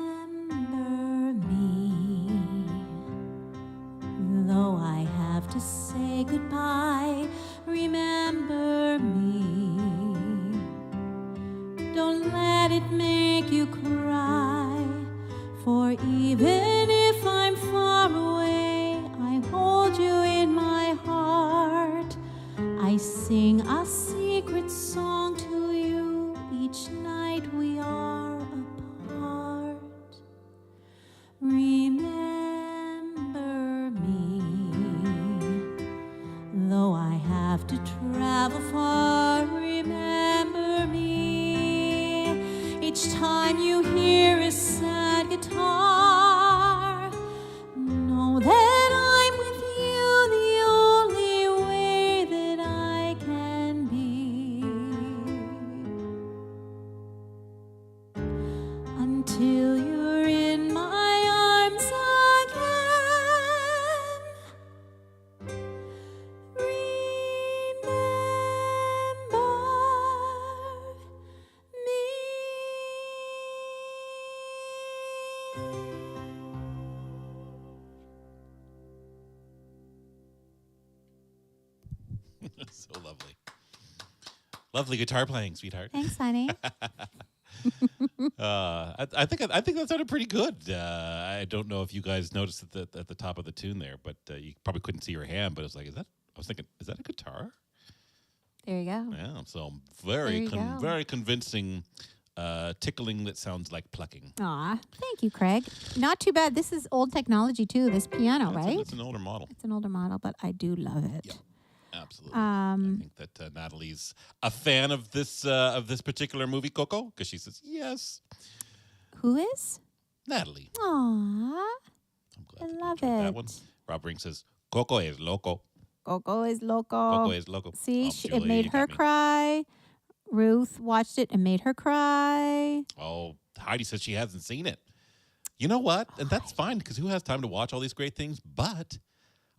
Remember me, though I have to say goodbye. Remember me, don't let it make you cry. For even if I'm far away, I hold you in my heart. I sing a secret song to you each night we are apart. Remember me, though I have to travel far. Remember me, each time you hear a sad guitar. Know that I'm with you the only way that I can be. Until you're in my arms again. Remember So lovely. Lovely guitar playing, sweetheart. Thanks, honey. I think that sounded pretty good. I don't know if you guys noticed at the top of the tune there, but you probably couldn't see your hand. But it was like, I was thinking, is that a guitar? There you go. Yeah, so There you go. very convincing tickling that sounds like plucking. Aw, thank you, Craig. Not too bad. This is old technology too. This piano, right? It's an older model. It's an older model, but I do love it. Yep. Absolutely. I think that Natalie's a fan of this particular movie, Coco, because she says yes. Who is? Natalie. Aw, I'm glad I that you love enjoyed it. that one. Rob Ring says Coco es loco. Coco is loco. Coco es loco. See, Oh, it Julie, made you her got me. cry. Ruth watched it and made her cry. Oh, Heidi says she hasn't seen it. You know what? And that's fine because who has time to watch all these great things? But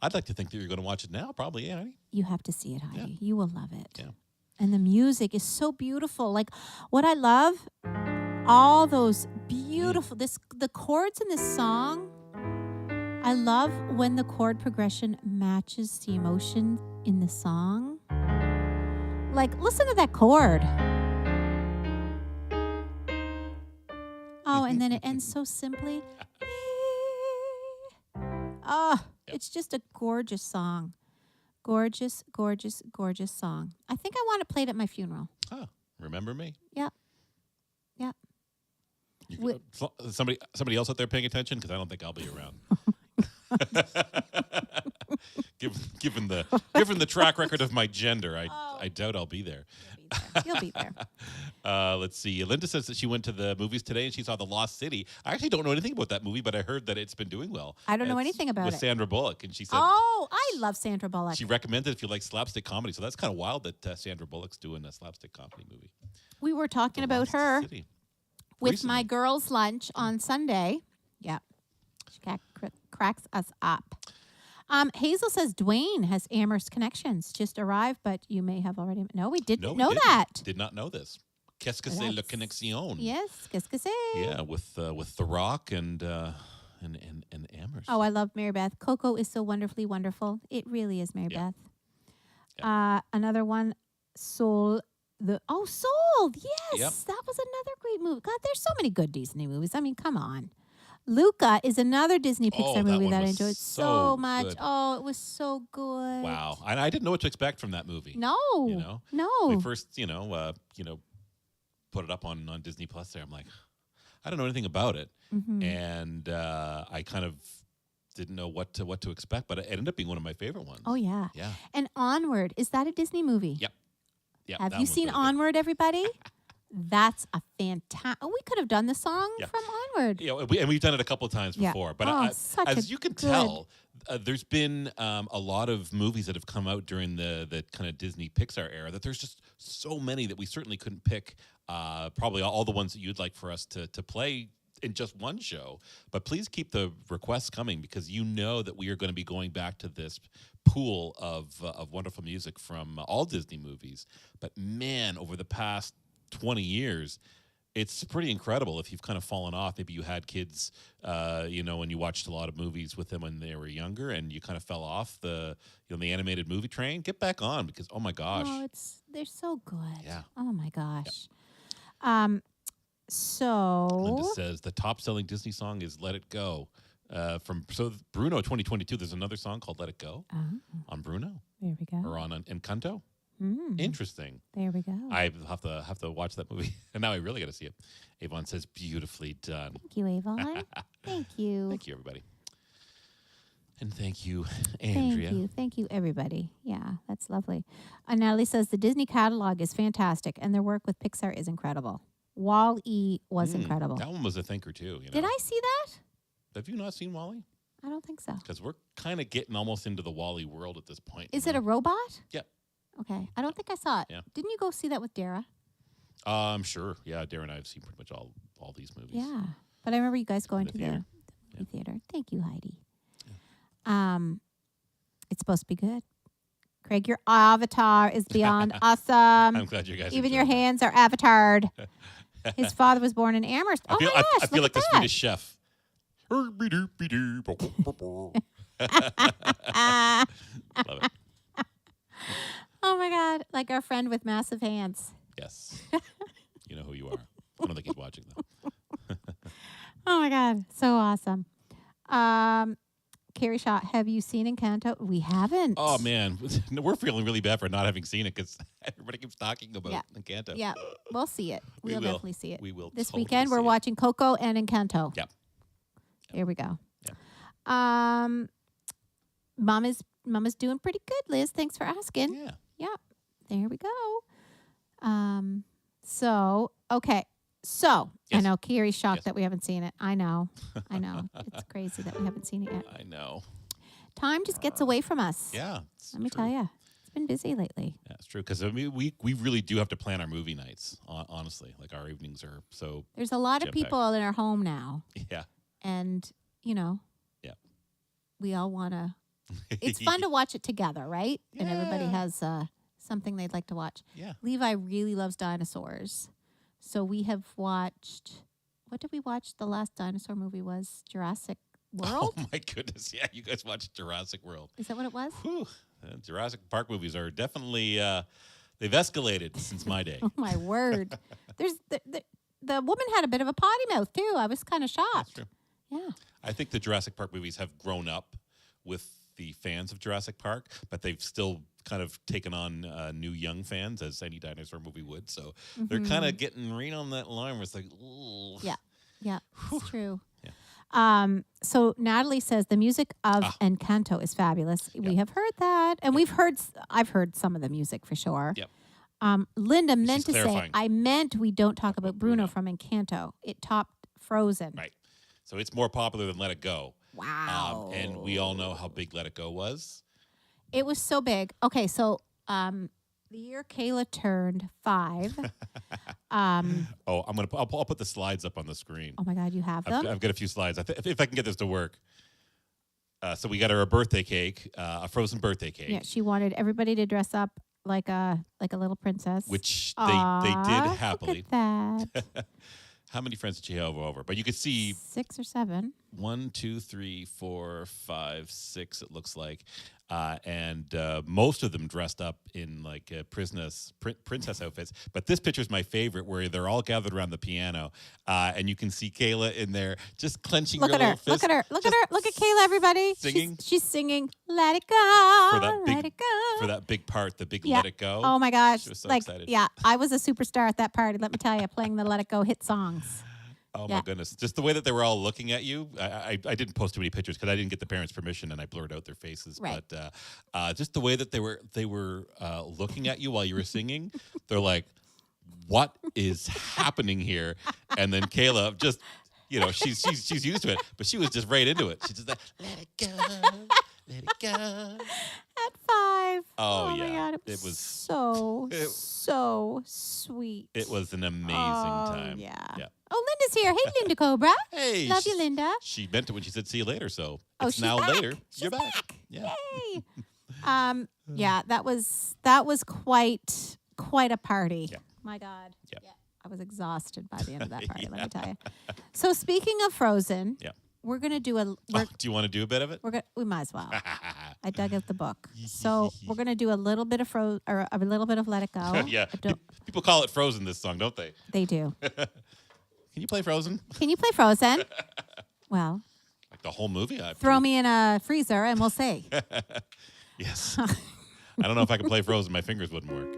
I'd like to think that you're going to watch it now. Probably, yeah, Heidi. You have to see it, Heidi. You will love it. Yeah. And the music is so beautiful. Like what I love, all those beautiful the chords in this song. I love when the chord progression matches the emotion in the song. Like, listen to that chord. Oh, and then it ends so simply. Oh, it's just a gorgeous song. Gorgeous, gorgeous, gorgeous song. I think I want it played at my funeral. Oh, remember me? Yep. Yep. Somebody else out there paying attention because I don't think I'll be around. Given the track record of my gender, I doubt I'll be there. You'll be there. Let's see. Linda says that she went to the movies today and she saw The Lost City. I actually don't know anything about that movie, but I heard that it's been doing well. I don't know It's anything about with it. Sandra Bullock, and she said, Oh, I love Sandra Bullock. she recommended if you like slapstick comedy. So that's kind of wild that Sandra Bullock's doing a slapstick comedy movie. We were talking The about Lost her City. with my Recently. girls' lunch on Sunday. Yep. She cracks us up. Hazel says Dwayne has Amherst connections. Just arrived, but you may have already. No, we didn't No, we know didn't. that. Did not know this. Qu'est-ce que c'est la That's- connexion? Yes, qu'est-ce que c'est? Yeah, with The Rock and Amherst. Oh, I love Mary Beth. Coco is so wonderfully wonderful. It really is Mary Yeah. Beth. Another one, Soul. Sold. Yes, Yep. that was another great movie. God, there's so many good Disney movies. I mean, come on. Luca is another Disney Pixar that movie one that I was enjoyed so so much. good. Oh, it was so good. Wow, and I didn't know what to expect from that movie. No. You know? No. When we first, put it up on Disney Plus. There, I'm like, I don't know anything about it, Mhm. and I kind of didn't know what to expect. But it ended up being one of my favorite ones. Oh, yeah. Yeah. And Onward, is that a Disney movie? Yep. Yeah. Have you seen Onward, everybody? That's a fantastic. Oh, we could have done the song Yeah. from Onward. Yeah, and we've done it a couple of times Yeah. before. But Oh, such as a you can good- tell, there's been a lot of movies that have come out during the kind of Disney Pixar era that there's just so many that we certainly couldn't pick. Probably all the ones that you'd like for us to play in just one show. But please keep the requests coming because you know that we are going to be going back to this pool of wonderful music from all Disney movies. But man, over the past 20 years, it's pretty incredible if you've kind of fallen off. Maybe you had kids, and you watched a lot of movies with them when they were younger, and you kind of fell off the animated movie train. Get back on because oh my gosh, Oh, they're so good. Yeah. Oh my gosh. Linda So says the top-selling Disney song is "Let It Go." From Bruno 2022. There's another song called "Let It Go" on Bruno there we go. or on Encanto. Mm, Interesting. there we go. I have to watch that movie, and now I really got to see it. Avon says, "Beautifully done." Thank you, Avon. Thank you. Thank you, everybody. And thank you, Andrea. Thank you, everybody. Yeah, that's lovely. Natalie says the Disney catalog is fantastic, and their work with Pixar is incredible. Wall-E was incredible. That one was a thinker too. Did I see that? Have you not seen Wally? I don't think so. Because we're kind of getting almost into the Wally world at this point. Is it a robot? Yep. Okay. I don't think I saw it. Yeah. Didn't you go see that with Dara? I'm sure. Yeah, Darren and I have seen pretty much all these movies. Yeah. But I remember you guys going The to theater. the movie theater. Thank you, Heidi. It's supposed to be good. Craig, your avatar is beyond awesome. I'm glad you guys. Even your enjoyed that. hands are avatared. His father was born in Amherst. Oh I feel, my gosh, I feel look like the at Swedish chef. Love that. it. Oh my God. Like our friend with massive hands. Yes. You know who you are. I don't think he's watching though. Oh my God. So awesome. Carrie Shaw, have you seen Encanto? We haven't. Oh man, we're feeling really bad for not having seen it because I keeps talking about Yeah. Encanto. Yeah, we'll see it. We We'll will. definitely see it. We will This totally weekend, we're see it. watching Coco and Encanto. Yep. There we go. Yep. Mama's doing pretty good, Liz. Thanks for asking. Yeah. Yep. There we go. So, okay. So, I Yes. know Kiri's shocked Yes. that we haven't seen it. I know. It's crazy that we haven't seen it yet. I know. Time just gets away from us. Yeah. Let me tell you. It's been busy lately. Yeah, it's true. Because I mean, we really do have to plan our movie nights. Honestly, like our evenings are so. There's a lot of jam-packed. people in our home now. Yeah. And, Yeah. we all want to. It's fun to watch it together, right? And everybody Yeah. has something they'd like to watch. Yeah. Levi really loves dinosaurs. So we have watched. What did we watch? The last dinosaur movie was Jurassic World. Oh my goodness! Yeah, you guys watched Jurassic World. Is that what it was? Whew. Jurassic Park movies are definitely they've escalated since my day. Oh my word! There's the woman had a bit of a potty mouth too. I was kind of That's shocked. true. Yeah. I think the Jurassic Park movies have grown up with the fans of Jurassic Park, but they've still kind of taken on new young fans, as any dinosaur movie would. So they're kind of getting right on that line where it's like, ooh. Yeah. Yeah, it's true. Yeah. So Natalie says the music of Encanto is fabulous. We have heard that, and I've heard some of the music for sure. Yep. Linda meant She's to say, clarifying. I meant we don't talk about Bruno Bruno. from Encanto. It topped Frozen. Right. So it's more popular than Let It Go. Wow. And we all know how big Let It Go was. It was so big. Okay, so the year Kayla turned 5. Oh, I'll put the slides up on the screen. Oh my God, you have them? I've got a few slides. If I can get this to work. So we got her a birthday cake, a frozen birthday cake, Yeah, she wanted everybody to dress up like a little princess. which they Aw, did happily. Look at that. How many friends did she have over? But you could see 6 or 7. 1, 2, 3, 4, 5, 6. It looks like, and most of them dressed up in like princess outfits. But this picture is my favorite, where they're all gathered around the piano, and you can see Kayla in there just clenching Look her at her. little fist. Look at her. Look at her. Look at Kayla, everybody. Singing. She's singing Let It Go. For that big- Let It Go. for that big part, the big Yeah. Let It Go. Oh my gosh. She was so like, excited. yeah, I was a superstar at that party, let me tell you, playing the Let It Go hit songs. Oh Yeah. my goodness! Just the way that they were all looking at you. I didn't post too many pictures because I didn't get the parents' permission, and I blurred out their faces. Right. But just the way that they were looking at you while you were singing, they're like, "What is happening here?" And then Kayla just, she's used to it, but she was just right into it. She's just like, "Let it go, let it go." At 5. Oh, my yeah. God. It was- so sweet. It was an amazing Oh, time. Yeah. Yeah. Oh, Linda's here. Hey, Linda Cobra. Hey, Love you, Linda. She meant it when she said "see you later." So Oh, it's she's now back. later. She's You're back. Yeah. Yay. Yeah, that was quite a party. Yeah. My God. Yeah. I was exhausted by the end of that party, let me tell you. So speaking of Frozen, Yeah. we're gonna do Oh, do you want to do a bit of it? we might as well. I dug out the book. So we're gonna do a little bit of a little bit of Let It Go. Yeah. I don't- People call it Frozen, this song, don't they? they do. Can you play Frozen? Can you play Frozen? Well, Like the whole movie? throw me in a freezer and we'll see. Yes. I don't know if I can play Frozen. My fingers wouldn't work.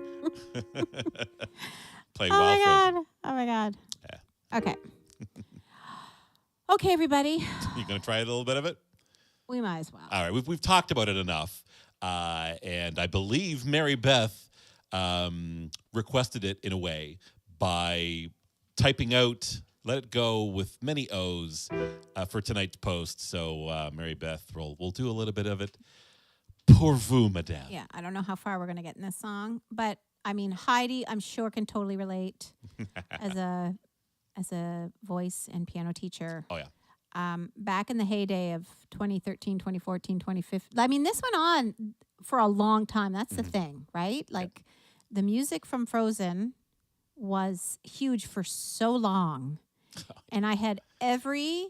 Play Oh my Wild Frozen. God. Oh my God. Yeah. Okay. Okay, everybody. You going to try a little bit of it? We might as well. All right. We've talked about it enough. And I believe Mary Beth requested it in a way by typing out "Let It Go" with many O's for tonight's post. So Mary Beth, we'll do a little bit of it. Pour vous, madame. Yeah, I don't know how far we're going to get in this song, but I mean, Heidi, I'm sure can totally relate as a voice and piano teacher. Oh, yeah. Back in the heyday of 2013, 2014, 2015. I mean, this went on for a long time. That's the thing, right? Like the music from Frozen was huge for so long. And I had every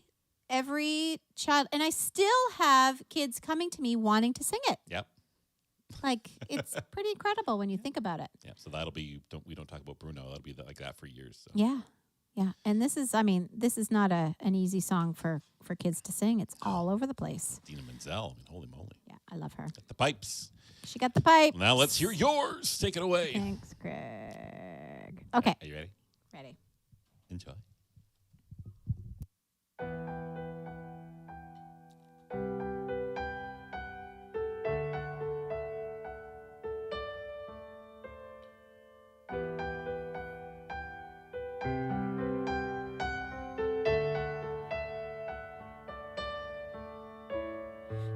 child, and I still have kids coming to me wanting to sing it. Yep. Like, it's pretty incredible when you think about it. Yeah. So that'll be, we don't talk about Bruno. That'll be like that for years. So. Yeah. Yeah. And this is not an easy song for kids to sing. It's all over the place. Dina Menzel. I mean, holy moly. Yeah, I love her. At the pipes. She got the pipe. Now let's hear yours. Take it away. Thanks, Craig. Okay. Are you ready? Ready. Enjoy.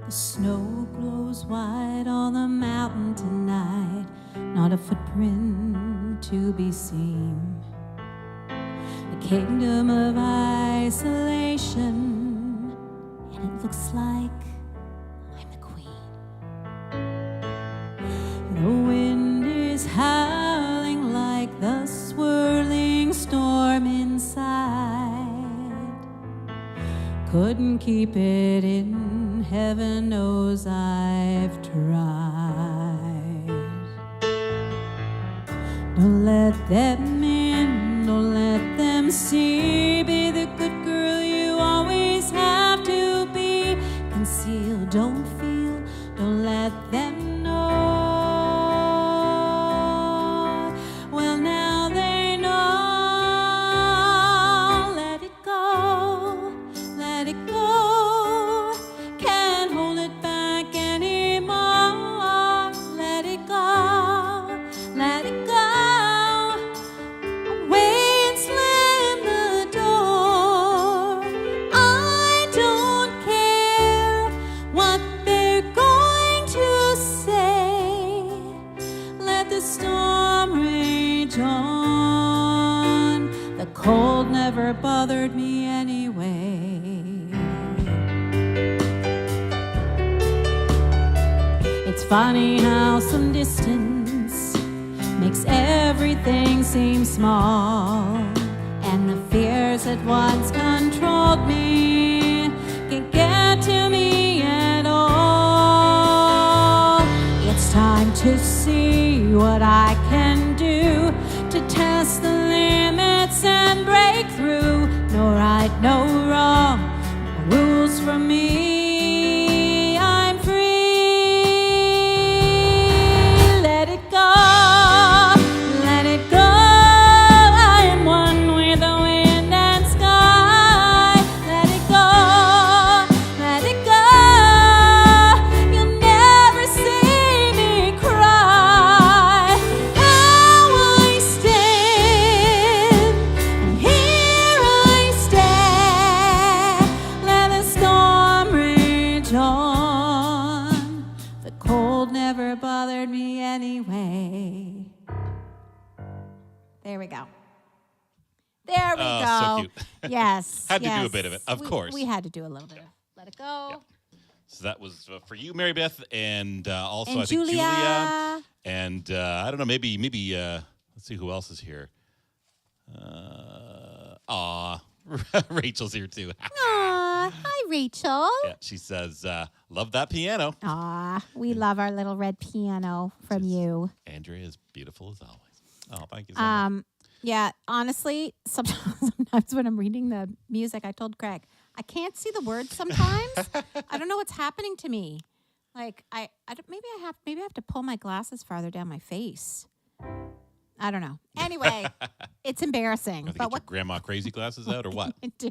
The snow glows white on the mountain tonight, not a footprint to be seen. The kingdom of isolation, and it looks like I'm the queen. The wind is howling like the swirling storm inside. Couldn't keep it in, heaven knows I've tried. Don't let them in, don't let them see. Be the good girl you always have to be. Conceal, don't feel, don't let them know. Well, now they know. Let it go, let it go. Can't hold it back anymore. Let it go, let it go. Away and slam the door. I don't care what they're going to say. Let the storm rage on. The cold never bothered me anyway. It's funny how some distance makes everything seem small, and the fears that once controlled me can't get to me at all. It's time to see what I can do to test the limits and break through. No right, no wrong, no rules for me. I'm free. Let it go, let it go. I am one with the wind and sky. Let it go, let it go. You'll never see me cry. Now I stand, and here I stand. Let the storm rage on. The cold never bothered me anyway. There we go. There we Oh, go. so cute. Yes. Had to do a yes. bit of it, of course. We had to do a little bit of Let It Go. So that was for you, Mary Beth, and also And I think Julia. Julia. And I don't know, maybe let's see who else is here. Rachel's here too. Aw, hi, Rachel. Yeah, she says, love that piano. Aw, we love our little red piano from you. Andrea is beautiful as always. Oh, thank you so much. Yeah, honestly, sometimes when I'm reading the music, I told Craig, I can't see the words sometimes. I don't know what's happening to me. Like I don't, maybe I have to pull my glasses farther down my face. I don't know. Anyway, it's embarrassing. Have to But get your what grandma crazy glasses out or what? can you do?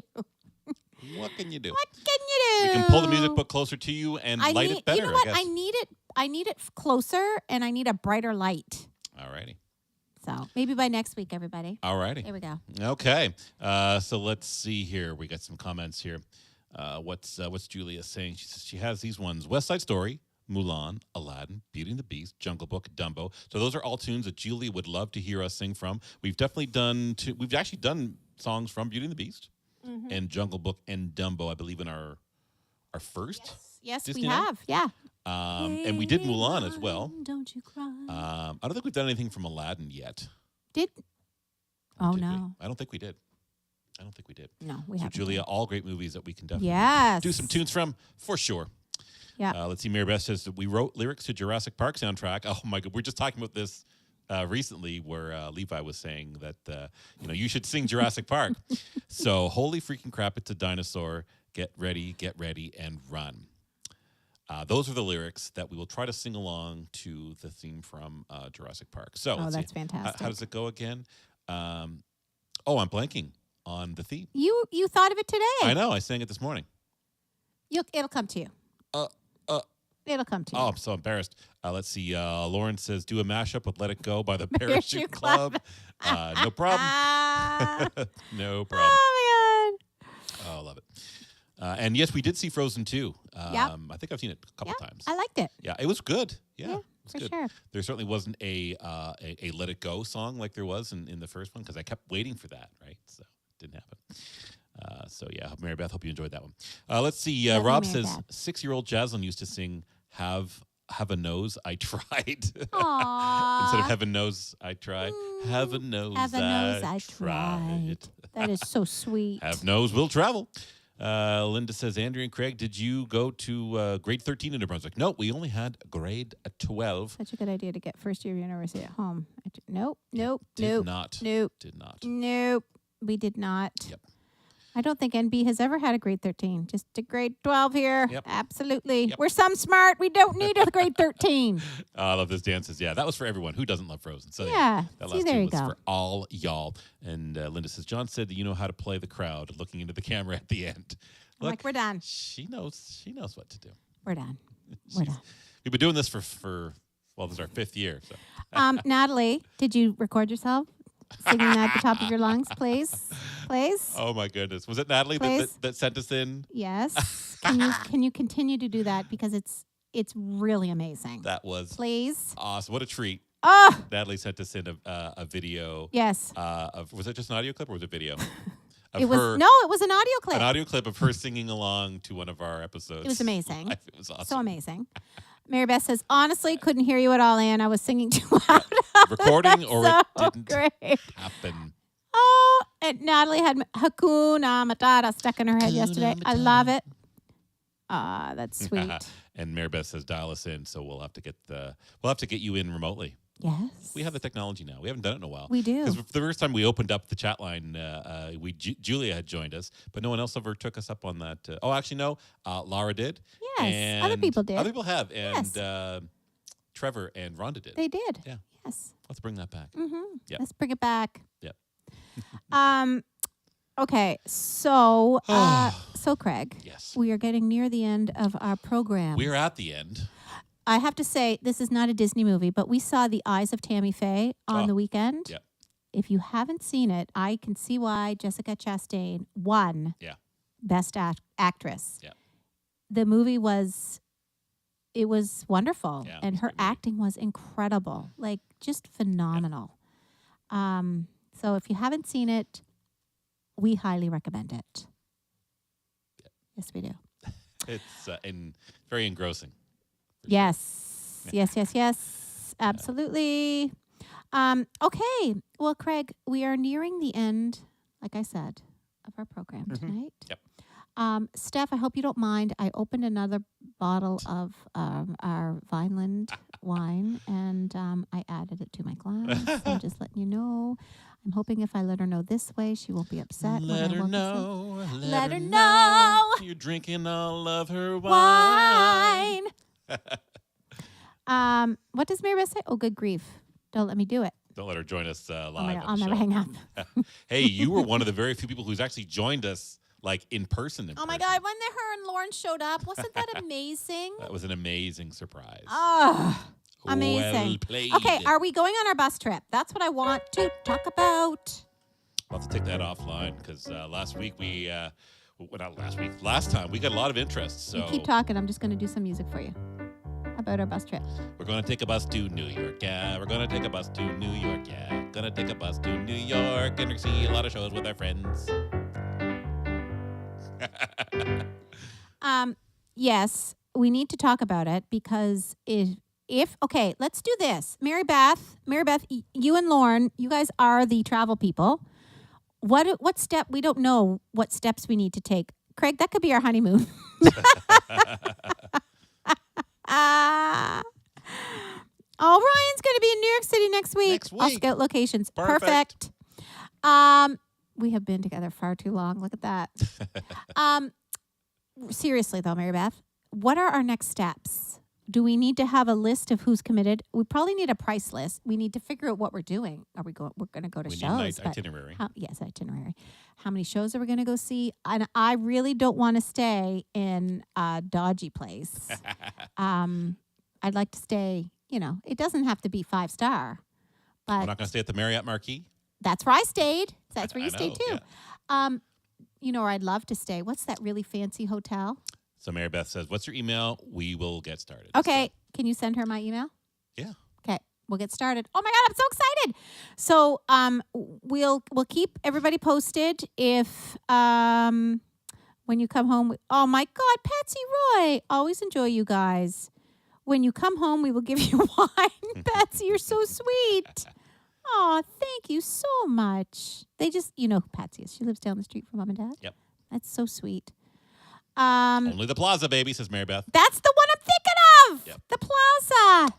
What can you do? What can you do? We can pull the music book closer to you and light it better, You know what? I guess. I need it closer, and I need a brighter light. Alrighty. So maybe by next week, everybody. Alrighty. There we go. Okay. So let's see here. We got some comments here. What's Julia saying? She says she has these ones: West Side Story, Mulan, Aladdin, Beauty and the Beast, Jungle Book, Dumbo. So those are all tunes that Julia would love to hear us sing from. We've definitely we've actually done songs from Beauty and the Beast and Jungle Book and Dumbo, I believe, in our first. Yes, Disney we night? have. Yeah. And we did Mulan as well. Don't you cry. I don't think we've done anything from Aladdin yet. Did? Oh Did we? no. I don't think we did. No, we So haven't. Julia, all great movies that we can definitely Yes. do some tunes from for sure. Yeah. Let's see. Mary Beth says that we wrote lyrics to Jurassic Park soundtrack. Oh my God, we're just talking about this recently, where Levi was saying that you should sing Jurassic Park. So holy freaking crap! It's a dinosaur. Get ready, and run. Those are the lyrics that we will try to sing along to the theme from Jurassic Park. So let's that's see. fantastic. How does it go again? I'm blanking on the theme. You thought of it today. I know. I sang it this morning. It'll come to you. Uh, It'll come to you. Oh, I'm so embarrassed. Let's see. Lauren says, do a mashup with Let It Go by the Parachute Parachute Club. Club. No problem. No problem. Oh, my Oh, I love it. And yes, we did see Frozen 2. Yep. I think I've seen it a couple God. times. I liked it. Yeah, it was good. Yeah, it was for good. sure. There certainly wasn't a Let It Go song like there was in the first one because I kept waiting for that, right? So it didn't happen. So yeah, Mary Beth, hope you enjoyed that one. Let's see. Love you, Rob Mary says Beth. 6-year-old Jaslyn used to sing "Have a Nose, I Tried." Aww. Instead of "Heaven Knows, I Tried." Have a nose, Have a nose, I I tried. That is so sweet. Have nose, will travel. Linda says, Andrea and Craig, did you go to grade 13 in New Brunswick? No, we only had grade 12. Such a good idea to get first year of university at home. Nope. Did not. We did not. Yep. I don't think NB has ever had a grade 13. Just a grade 12 here. Yep. Absolutely. Yep. We're some smart. We don't need a grade 13. I love this dance. Yeah, that was for everyone. Who doesn't love Frozen? So Yeah. that See, last there tune you was go. for all y'all. And Linda says, John said that you know how to play the crowd, looking into the camera at the end. I'm like, we're done. She knows what to do. We're done. We're done. We've been doing this for this is our 5th year. So. Natalie, did you record yourself singing at the top of your lungs, please? Please? Oh my goodness. Was it Natalie that sent us in? Yes. Can you continue to do that because it's really amazing. That was please. Awesome. What a treat. Oh, Natalie sent us in a video. yes. Was it just an audio clip or was it video? It was an audio clip. An audio clip of her singing along to one of our episodes. It was amazing. It was awesome. So amazing. Mary Beth says, honestly, couldn't hear you at all, Anne. I was singing too loud. Recording or so it didn't great. happen. Oh, and Natalie had Hakuna Matata stuck in her head yesterday. I love it. That's sweet. And Mary Beth says, dial us in, so we'll have to get you in remotely. Yes. We have the technology now. We haven't done it in a while. We do. Because the first time we opened up the chat line, Julia had joined us, but no one else ever took us up on that. Actually, no. Laura did. Yes. And other people did. Other people have. And Yes. Trevor and Rhonda did. They did. Yeah. Yes. Let's bring that back. Mm-hmm. Yep. Let's bring it back. Yep. Okay. So, Craig. Yes. We are getting near the end of our program. We're at the end. I have to say, this is not a Disney movie, but we saw The Eyes of Tammy Faye on the weekend. Yep. If you haven't seen it, I can see why Jessica Chastain won Best Actress. Yeah. The movie was wonderful, Yeah, and it's a her good movie. acting was incredible, like just phenomenal. So if you haven't seen it, we highly recommend it. Yeah. Yes, we do. It's very engrossing. Yes. Yes. Absolutely. Okay. Well, Craig, we are nearing the end, like I said, of our program tonight. Yep. Steph, I hope you don't mind. I opened another bottle of our Vineland wine, and I added it to my glass. I'm just letting you know. I'm hoping if I let her know this way, she won't be upset. Let her when I know. Let her know. You're drinking all of her wine. What does Mary Beth say? Oh, good grief. Don't let me do it. Don't let her join us live. Oh my God, on I'll the never show. hang up. Hey, you were one of the very few people who's actually joined us like in person. Oh my God, when her and Lauren showed up, wasn't that amazing? That was an amazing surprise. Oh, amazing. Well played. Okay, are we going on our bus trip? That's what I want to talk about. We'll have to take that offline because last time we got a lot of interest. So You keep talking. I'm just going to do some music for you about our bus trip. we're going to take a bus to New York. Yeah, we're going to take a bus to New York. Yeah, going to take a bus to New York and see a lot of shows with our friends. Yes, we need to talk about it because if okay, let's do this. Mary Beth, you and Lauren, you guys are the travel people. What step? We don't know what steps we need to take. Craig, that could be our honeymoon. Ryan's going to be in New York City next week. Next I'll week. scout locations. Perfect. We have been together far too long. Look at that. Seriously though, Mary Beth, what are our next steps? Do we need to have a list of who's committed? We probably need a price list. We need to figure out what we're doing. Are we going? We're going to go to We need shows. an but itinerary. yes, itinerary. How many shows are we going to go see? And I really don't want to stay in a dodgy place. I'd like to stay. It doesn't have to be 5-star, We're but not going to stay at the Marriott Marquis. that's where I stayed. That's where you I stayed know, too. Where I'd love to stay. What's that really fancy hotel? So Mary Beth says, "What's your email? We will get started." Okay, So, can you send her my email? yeah. Okay, we'll get started. Oh my God, I'm so excited! So we'll keep everybody posted if when you come home. Oh my God, Patsy Roy, always enjoy you guys. When you come home, we will give you wine. Patsy, you're so sweet. Oh, thank you so much. They just, you know who Patsy is. She lives down the street from Mom and Dad. Yep. That's so sweet. Only the Plaza, baby, says Mary Beth. That's the one I'm thinking of. Yep. The Plaza.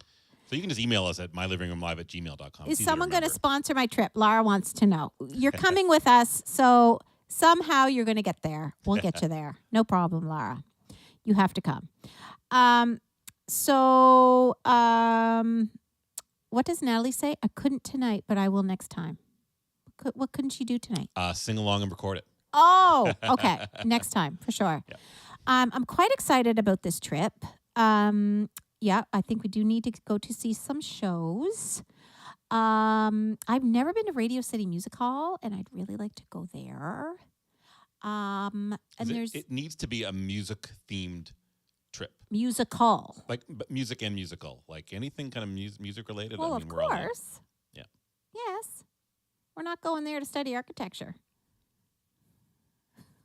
So you can just email us at mylivingroomlive@gmail.com. Is someone going to sponsor my trip? Lara wants to know. You're coming with us, so somehow you're going to get there. We'll get you there. No problem, Lara. You have to come. What does Natalie say? I couldn't tonight, but I will next time. What couldn't she do tonight? Sing along and record it. Oh, okay. Next time, for sure. Yep. I'm quite excited about this trip. Yeah, I think we do need to go to see some shows. I've never been to Radio City Music Hall, and I'd really like to go there. And It needs to be a music-themed trip. musical. Like music and musical. Like anything kind of music related. Well, I mean, of we're all in. course. Yeah. Yes. We're not going there to study architecture.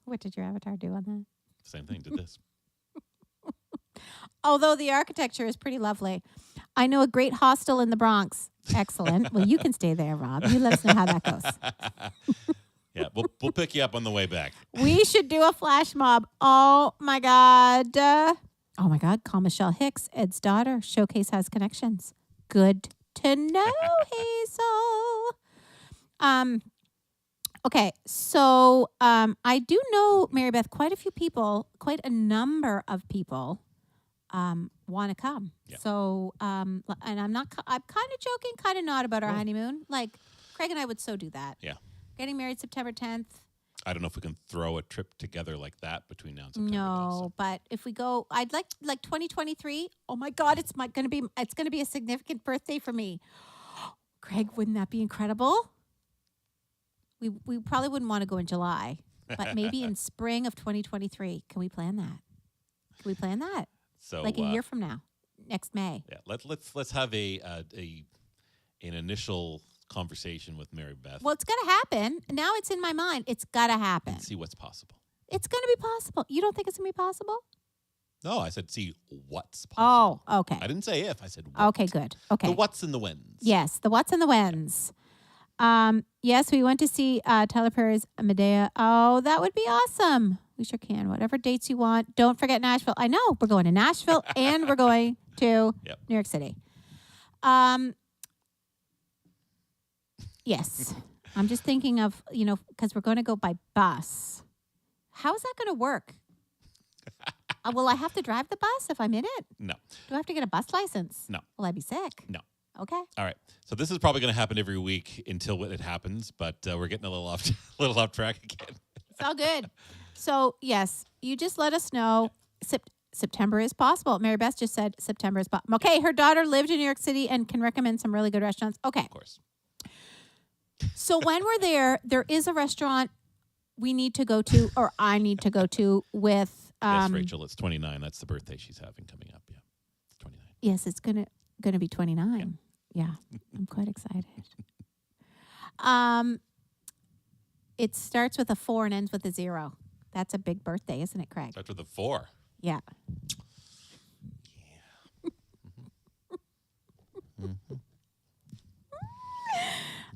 What did your avatar do on that? Same thing, did this. Although the architecture is pretty lovely. I know a great hostel in the Bronx. Excellent. Well, you can stay there, Rob. You let us know how that goes. Yeah, we'll pick you up on the way back. We should do a flash mob. Oh, my God. Oh, my God. Call Michelle Hicks, Ed's daughter. Showcase has connections. Good to know, Hazel. Okay, so I do know, Mary Beth, quite a number of people want to come. Yeah. So, and I'm kind of joking, kind of not about our honeymoon. Like, Craig and I would so do that. Yeah. Getting married September 10th. I don't know if we can throw a trip together like that between now and September. No, but if we go, I'd like 2023. Oh my God, it's going to be a significant birthday for me. Craig, wouldn't that be incredible? We probably wouldn't want to go in July, but maybe in spring of 2023. Can we plan that? So Like a year from now, next May. Yeah, let's have an initial conversation with Mary Beth. Well, it's got to happen. Now it's in my mind. It's got to happen. And see what's possible. It's going to be possible. You don't think it's going to be possible? No, I said see what's possible. Oh, okay. I didn't say if. I said what. Okay, good. Okay. The what's and the whens. Yes, the what's and the whens. Yes, we went to see Tyler Perry's Medea. Oh, that would be awesome. We sure can. Whatever dates you want. Don't forget Nashville. I know. We're going to Nashville and we're going to New York City. Yes. I'm just thinking of, because we're going to go by bus. How is that going to work? Will I have to drive the bus if I'm in it? No. Do I have to get a bus license? No. Will I be sick? No. Okay. All right. So this is probably going to happen every week until it happens, but we're getting a little off track again. It's all good. So, yes, you just let us know. September is possible. Mary Beth just said September is possible. Okay, her daughter lived in New York City and can recommend some really good restaurants. Okay. Of course. So when we're there is a restaurant we need to go to, or I need to go to with... yes, Rachel, it's 29. That's the birthday she's having coming up. Yeah, it's 29. Yes, it's gonna be 29. Yeah, I'm quite excited. It starts with a 4 and ends with a 0. That's a big birthday, isn't it, Craig? Starts with a 4. Yeah.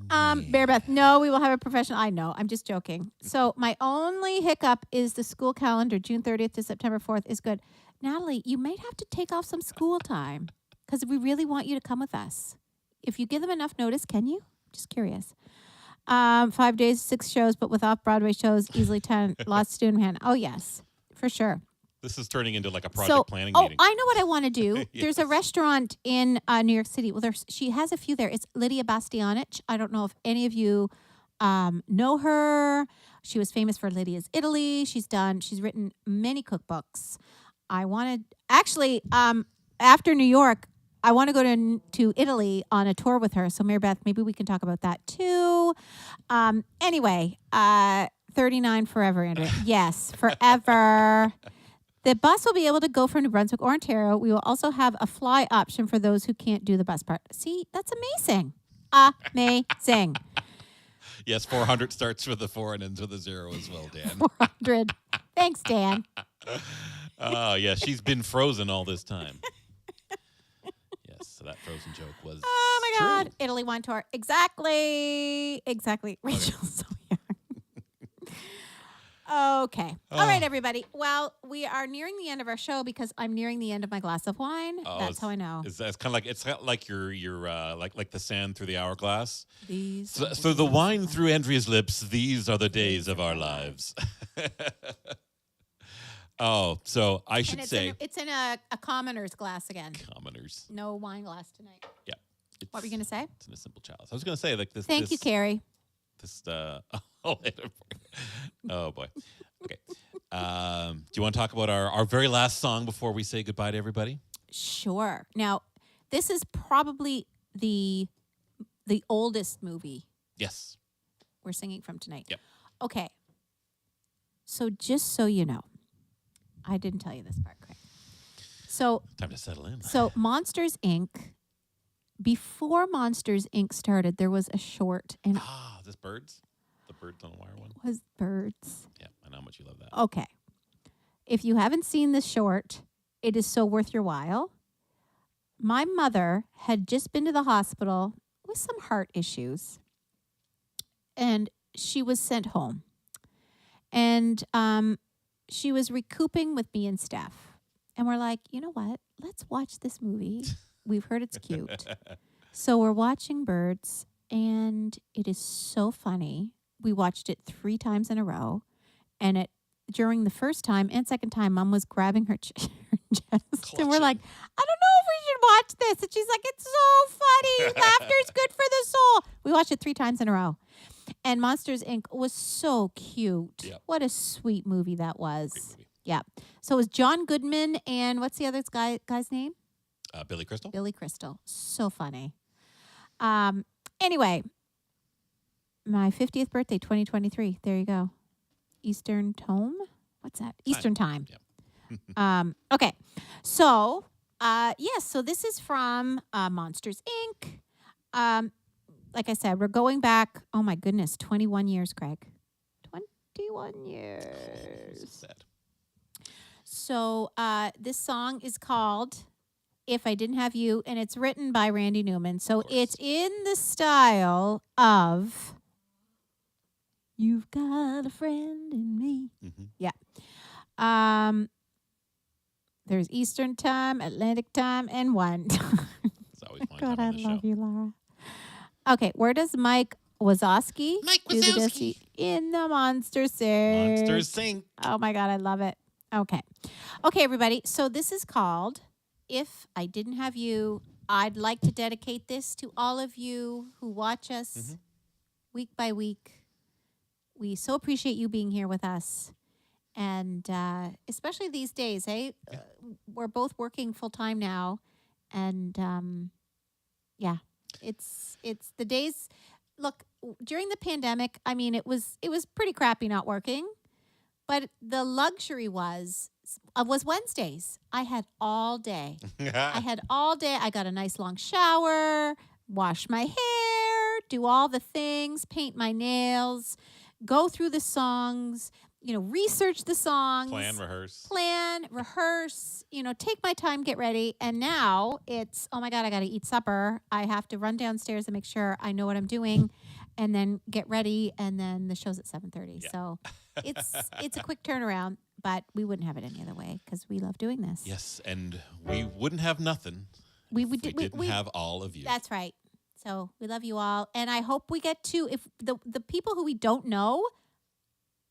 Bear Beth, no, we will have a professional. I know, I'm just joking. So my only hiccup is the school calendar, June 30th to September 4th is good. Natalie, you might have to take off some school time because we really want you to come with us. If you give them enough notice, can you? Just curious. 5 days, 6 shows, but with off-Broadway shows, easily 10. Lots of student hand. Oh, yes, for sure. This is turning into like a project planning meeting. I know what I want to do. There's a Yes. restaurant in New York City. Well, she has a few there. It's Lydia Bastianich. I don't know if any of you know her. She was famous for Lydia's Italy. She's written many cookbooks. I wanted, actually, after New York, I want to go to Italy on a tour with her. So, Mary Beth, maybe we can talk about that too. Anyway, 39 forever, Andrea. Yes, forever. The bus will be able to go from New Brunswick or Ontario. We will also have a fly option for those who can't do the bus part. See, that's amazing. Amazing. Yes, 400 starts with a 4 and ends with a 0 as well, Dan. 400. Thanks, Dan. Oh, yeah, she's been frozen all this time. Yes, so that frozen joke was Oh, my God. true. Italy wine tour. Exactly. Rachel's so young. Okay. All right, everybody. Well, we are nearing the end of our show because I'm nearing the end of my glass of wine. That's how I know. It's kind of like like your like the sand through the hourglass. These. So the wine through Andrea's lips. These are the days of our lives. Oh, so I should say It's in a commoner's glass again. commoners. No wine glass tonight. Yeah. What were you going to say? It's in a simple chalice. I was going to say like this. Thank you, Carrie. Oh boy. Okay. Do you want to talk about our very last song before we say goodbye to everybody? Sure. Now, this is probably the oldest movie Yes. we're singing from tonight. Yep. Okay. So just so you know, I didn't tell you this part, Craig. So Time to settle in. So Monsters Inc. Before Monsters Inc. started, there was a short, and it Is this Birds? The Birds on the Wire one? was birds. Yeah, I know how much you love that. Okay. If you haven't seen this short, it is so worth your while. My mother had just been to the hospital with some heart issues, and she was sent home. And she was recouping with me and Steph. And we're like, you know what? Let's watch this movie. We've heard it's cute. So we're watching Birds, and it is so funny. We watched it 3 times in a row. And during the first time and second time, Mom was grabbing her chest. And we're like, I don't know if we should watch this. And she's like, it's so funny. Laughter's good for the soul. We watched it 3 times in a row. And Monsters, Inc. was so cute. Yep. What a sweet movie that was. Great movie. Yeah. So it was John Goodman and what's the other guy's name? Billy Crystal? Billy Crystal. So funny. Anyway, my 50th birthday, 2023. There you go. Eastern Tome? What's that? Eastern Time. Yeah. Okay. So, yes, so this is from Monsters, Inc. Like I said, we're going back, oh my goodness, 21 years, Craig. 21 years. Sad. So this song is called If I Didn't Have You, and it's written by Randy Newman. So it's in the style of You've Got a Friend in Me. Mm-hmm. Yeah. There's Eastern Time, Atlantic Time, and one. It's always my God, time I on the love show. you, Laura. Okay, where does Mike Wazowski Mike do the Wazowski. Desi in the Monster Sing? Monsters Sing. Oh my God, I love it. Okay. Okay, everybody. So this is called If I Didn't Have You. I'd like to dedicate this to all of you who watch us week by week. We so appreciate you being here with us. And especially these days, we're both working full time now. And yeah, it's the days. Look, during the pandemic, I mean, it was pretty crappy not working. But the luxury was Wednesdays. I had all day. I got a nice long shower, wash my hair, do all the things, paint my nails, go through the songs, research the songs. Plan, rehearse, take my time, get ready. And now it's, oh my God, I got to eat supper. I have to run downstairs and make sure I know what I'm doing and then get ready. And then the show's at 7:30. Yeah. So it's a quick turnaround, but we wouldn't have it any other way because we love doing this. Yes, and we wouldn't have nothing We if we didn't have all of you. That's right. So we love you all. And I hope we get to, if the people who we don't know,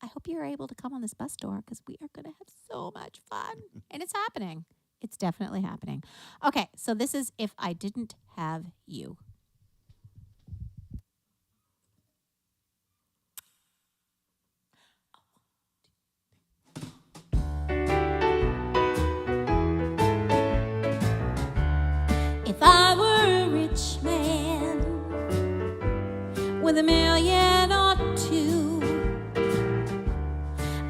I hope you're able to come on this bus tour because we are going to have so much fun. And it's happening. It's definitely happening. Okay, so this is If I Didn't Have You. If I were a rich man with $1 million or two,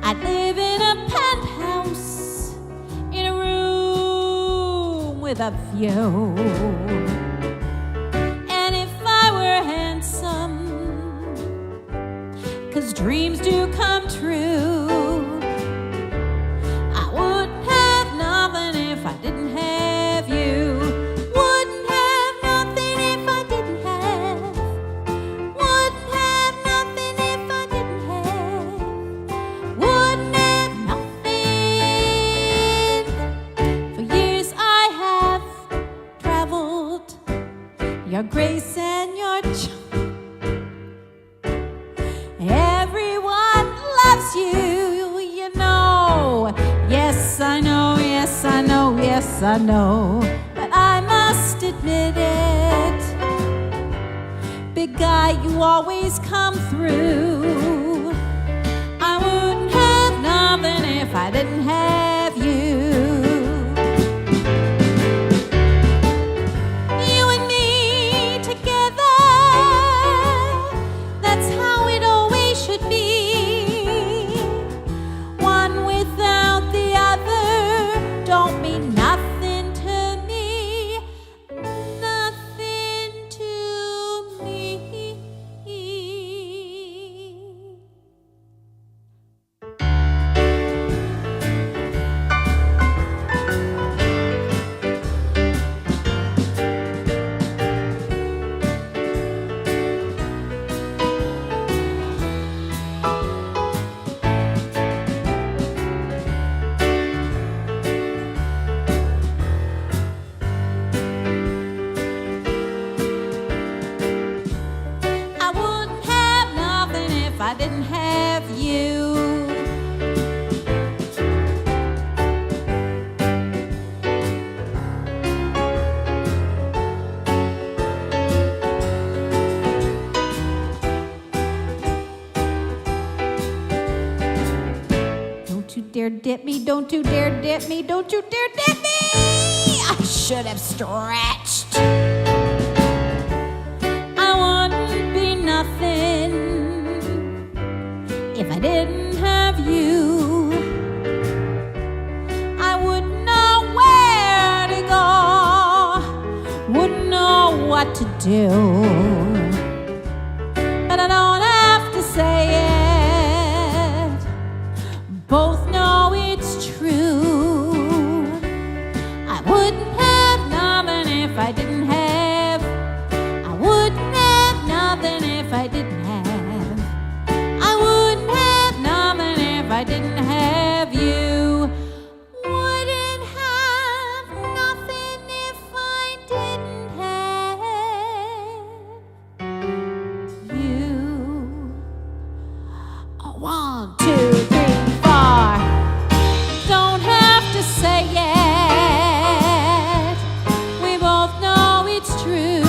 I'd live in a penthouse in a room with a view. And if I were handsome, 'cause dreams do come true, I wouldn't have nothing if I didn't have you. Wouldn't have nothing if I didn't have. Wouldn't have nothing if I didn't have. Wouldn't have nothing. For years I have traveled your grace and your charm. Everyone loves you, you know. Yes, I know, yes, I know, yes, I know. But I must admit it, big guy, you always come through. I wouldn't have nothing if I didn't have you. You and me together, that's how it always should be. One without the other don't mean nothing to me. Nothing to me. I wouldn't have nothing if I didn't have you. Don't you dare dip me, don't you dare dip me, don't you dare dip me! I should have stretched. I wouldn't be nothing if I didn't have you. I wouldn't know where to go, wouldn't know what to do. But I don't have to say it, both know it's true. I wouldn't have nothing if I didn't have. I wouldn't have nothing if I didn't have. I wouldn't have nothing if I didn't have you. Wouldn't have nothing if I didn't have you. 1, 2, 3, 4. Don't have to say it. We both know it's true.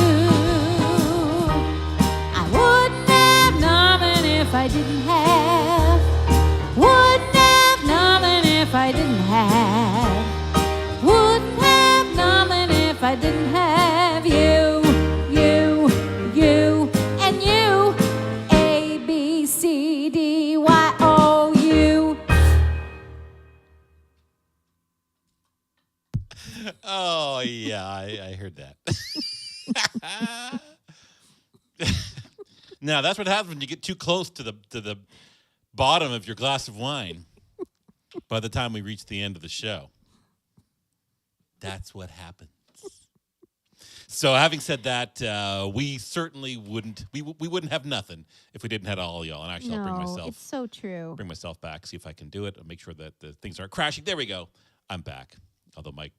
I wouldn't have nothing if I didn't have. Wouldn't have nothing if I didn't have. Wouldn't have nothing if I didn't have you, you, and you. A, B, C, D, Y, O, U. Oh yeah, I heard that. Now that's what happens when you get too close to the bottom of your glass of wine. By the time we reach the end of the show, that's what happens. So, having said that, we certainly wouldn't we wouldn't have nothing if we didn't have all y'all. And actually, I'll No, it's so true. bring myself back, see if I can do it. I'll make sure that the things aren't crashing. There we go. I'm back. Although my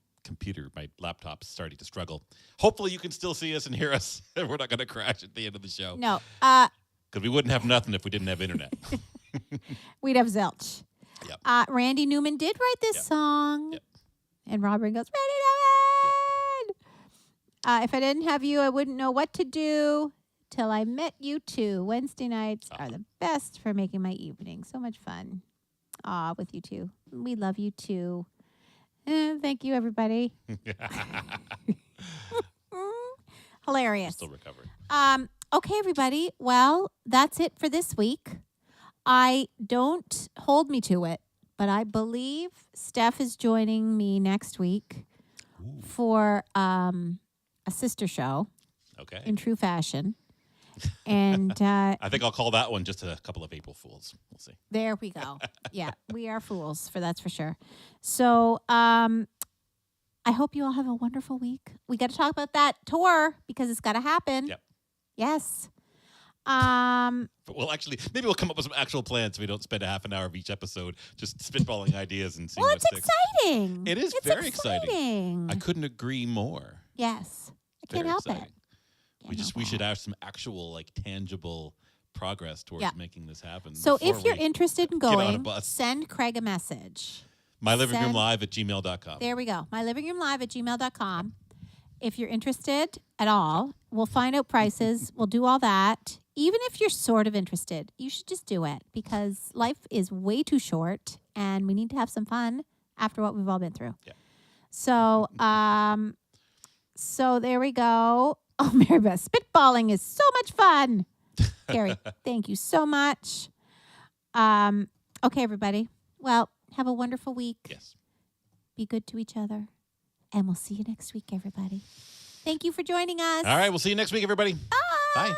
laptop's starting to struggle. Hopefully, you can still see us and hear us. We're not going to crash at the end of the show. No, Because we wouldn't have nothing if we didn't have internet. we'd have zilch. Yep. Randy Newman did write this Yep. song. Yep. And Robert goes, Randy Newman! If I didn't have you, I wouldn't know what to do till I met you two. Wednesday nights are the best for making my evening. So much fun. With you two. We love you too. Thank you, everybody. Hilarious. Still recovering. Okay, everybody. Well, that's it for this week. Don't hold me to it, but I believe Steph is joining me next week for a sister show. Okay. In true fashion. And I think I'll call that one just a couple of April Fools. We'll see. There we go. Yeah, we are fools, that's for sure. So I hope you all have a wonderful week. We got to talk about that tour because it's got to happen. Yep. Yes. But we'll actually, maybe we'll come up with some actual plans so we don't spend a half an hour of each episode just spitballing ideas and seeing Well, what it's sticks. exciting. It's very exciting. I I couldn't agree more. Yes. I can't Very help exciting. it. We should have some actual tangible progress towards making this happen. So before if you're we interested in get on a going, bus. send Craig a message. MyLivingRoomLive@gmail.com. There we go. MyLivingRoomLive@gmail.com. If you're interested at all, we'll find out prices. We'll do all that. Even if you're sort of interested, you should just do it because life is way too short and we need to have some fun after what we've all been through. Yeah. So, so there we go. Oh, Mary Beth, spitballing is so much fun. Carrie, thank you so much. Okay, everybody. Well, have a wonderful week. Yes. Be good to each other. And we'll see you next week, everybody. Thank you for joining us. All right. We'll see you next week, everybody. Bye. Bye.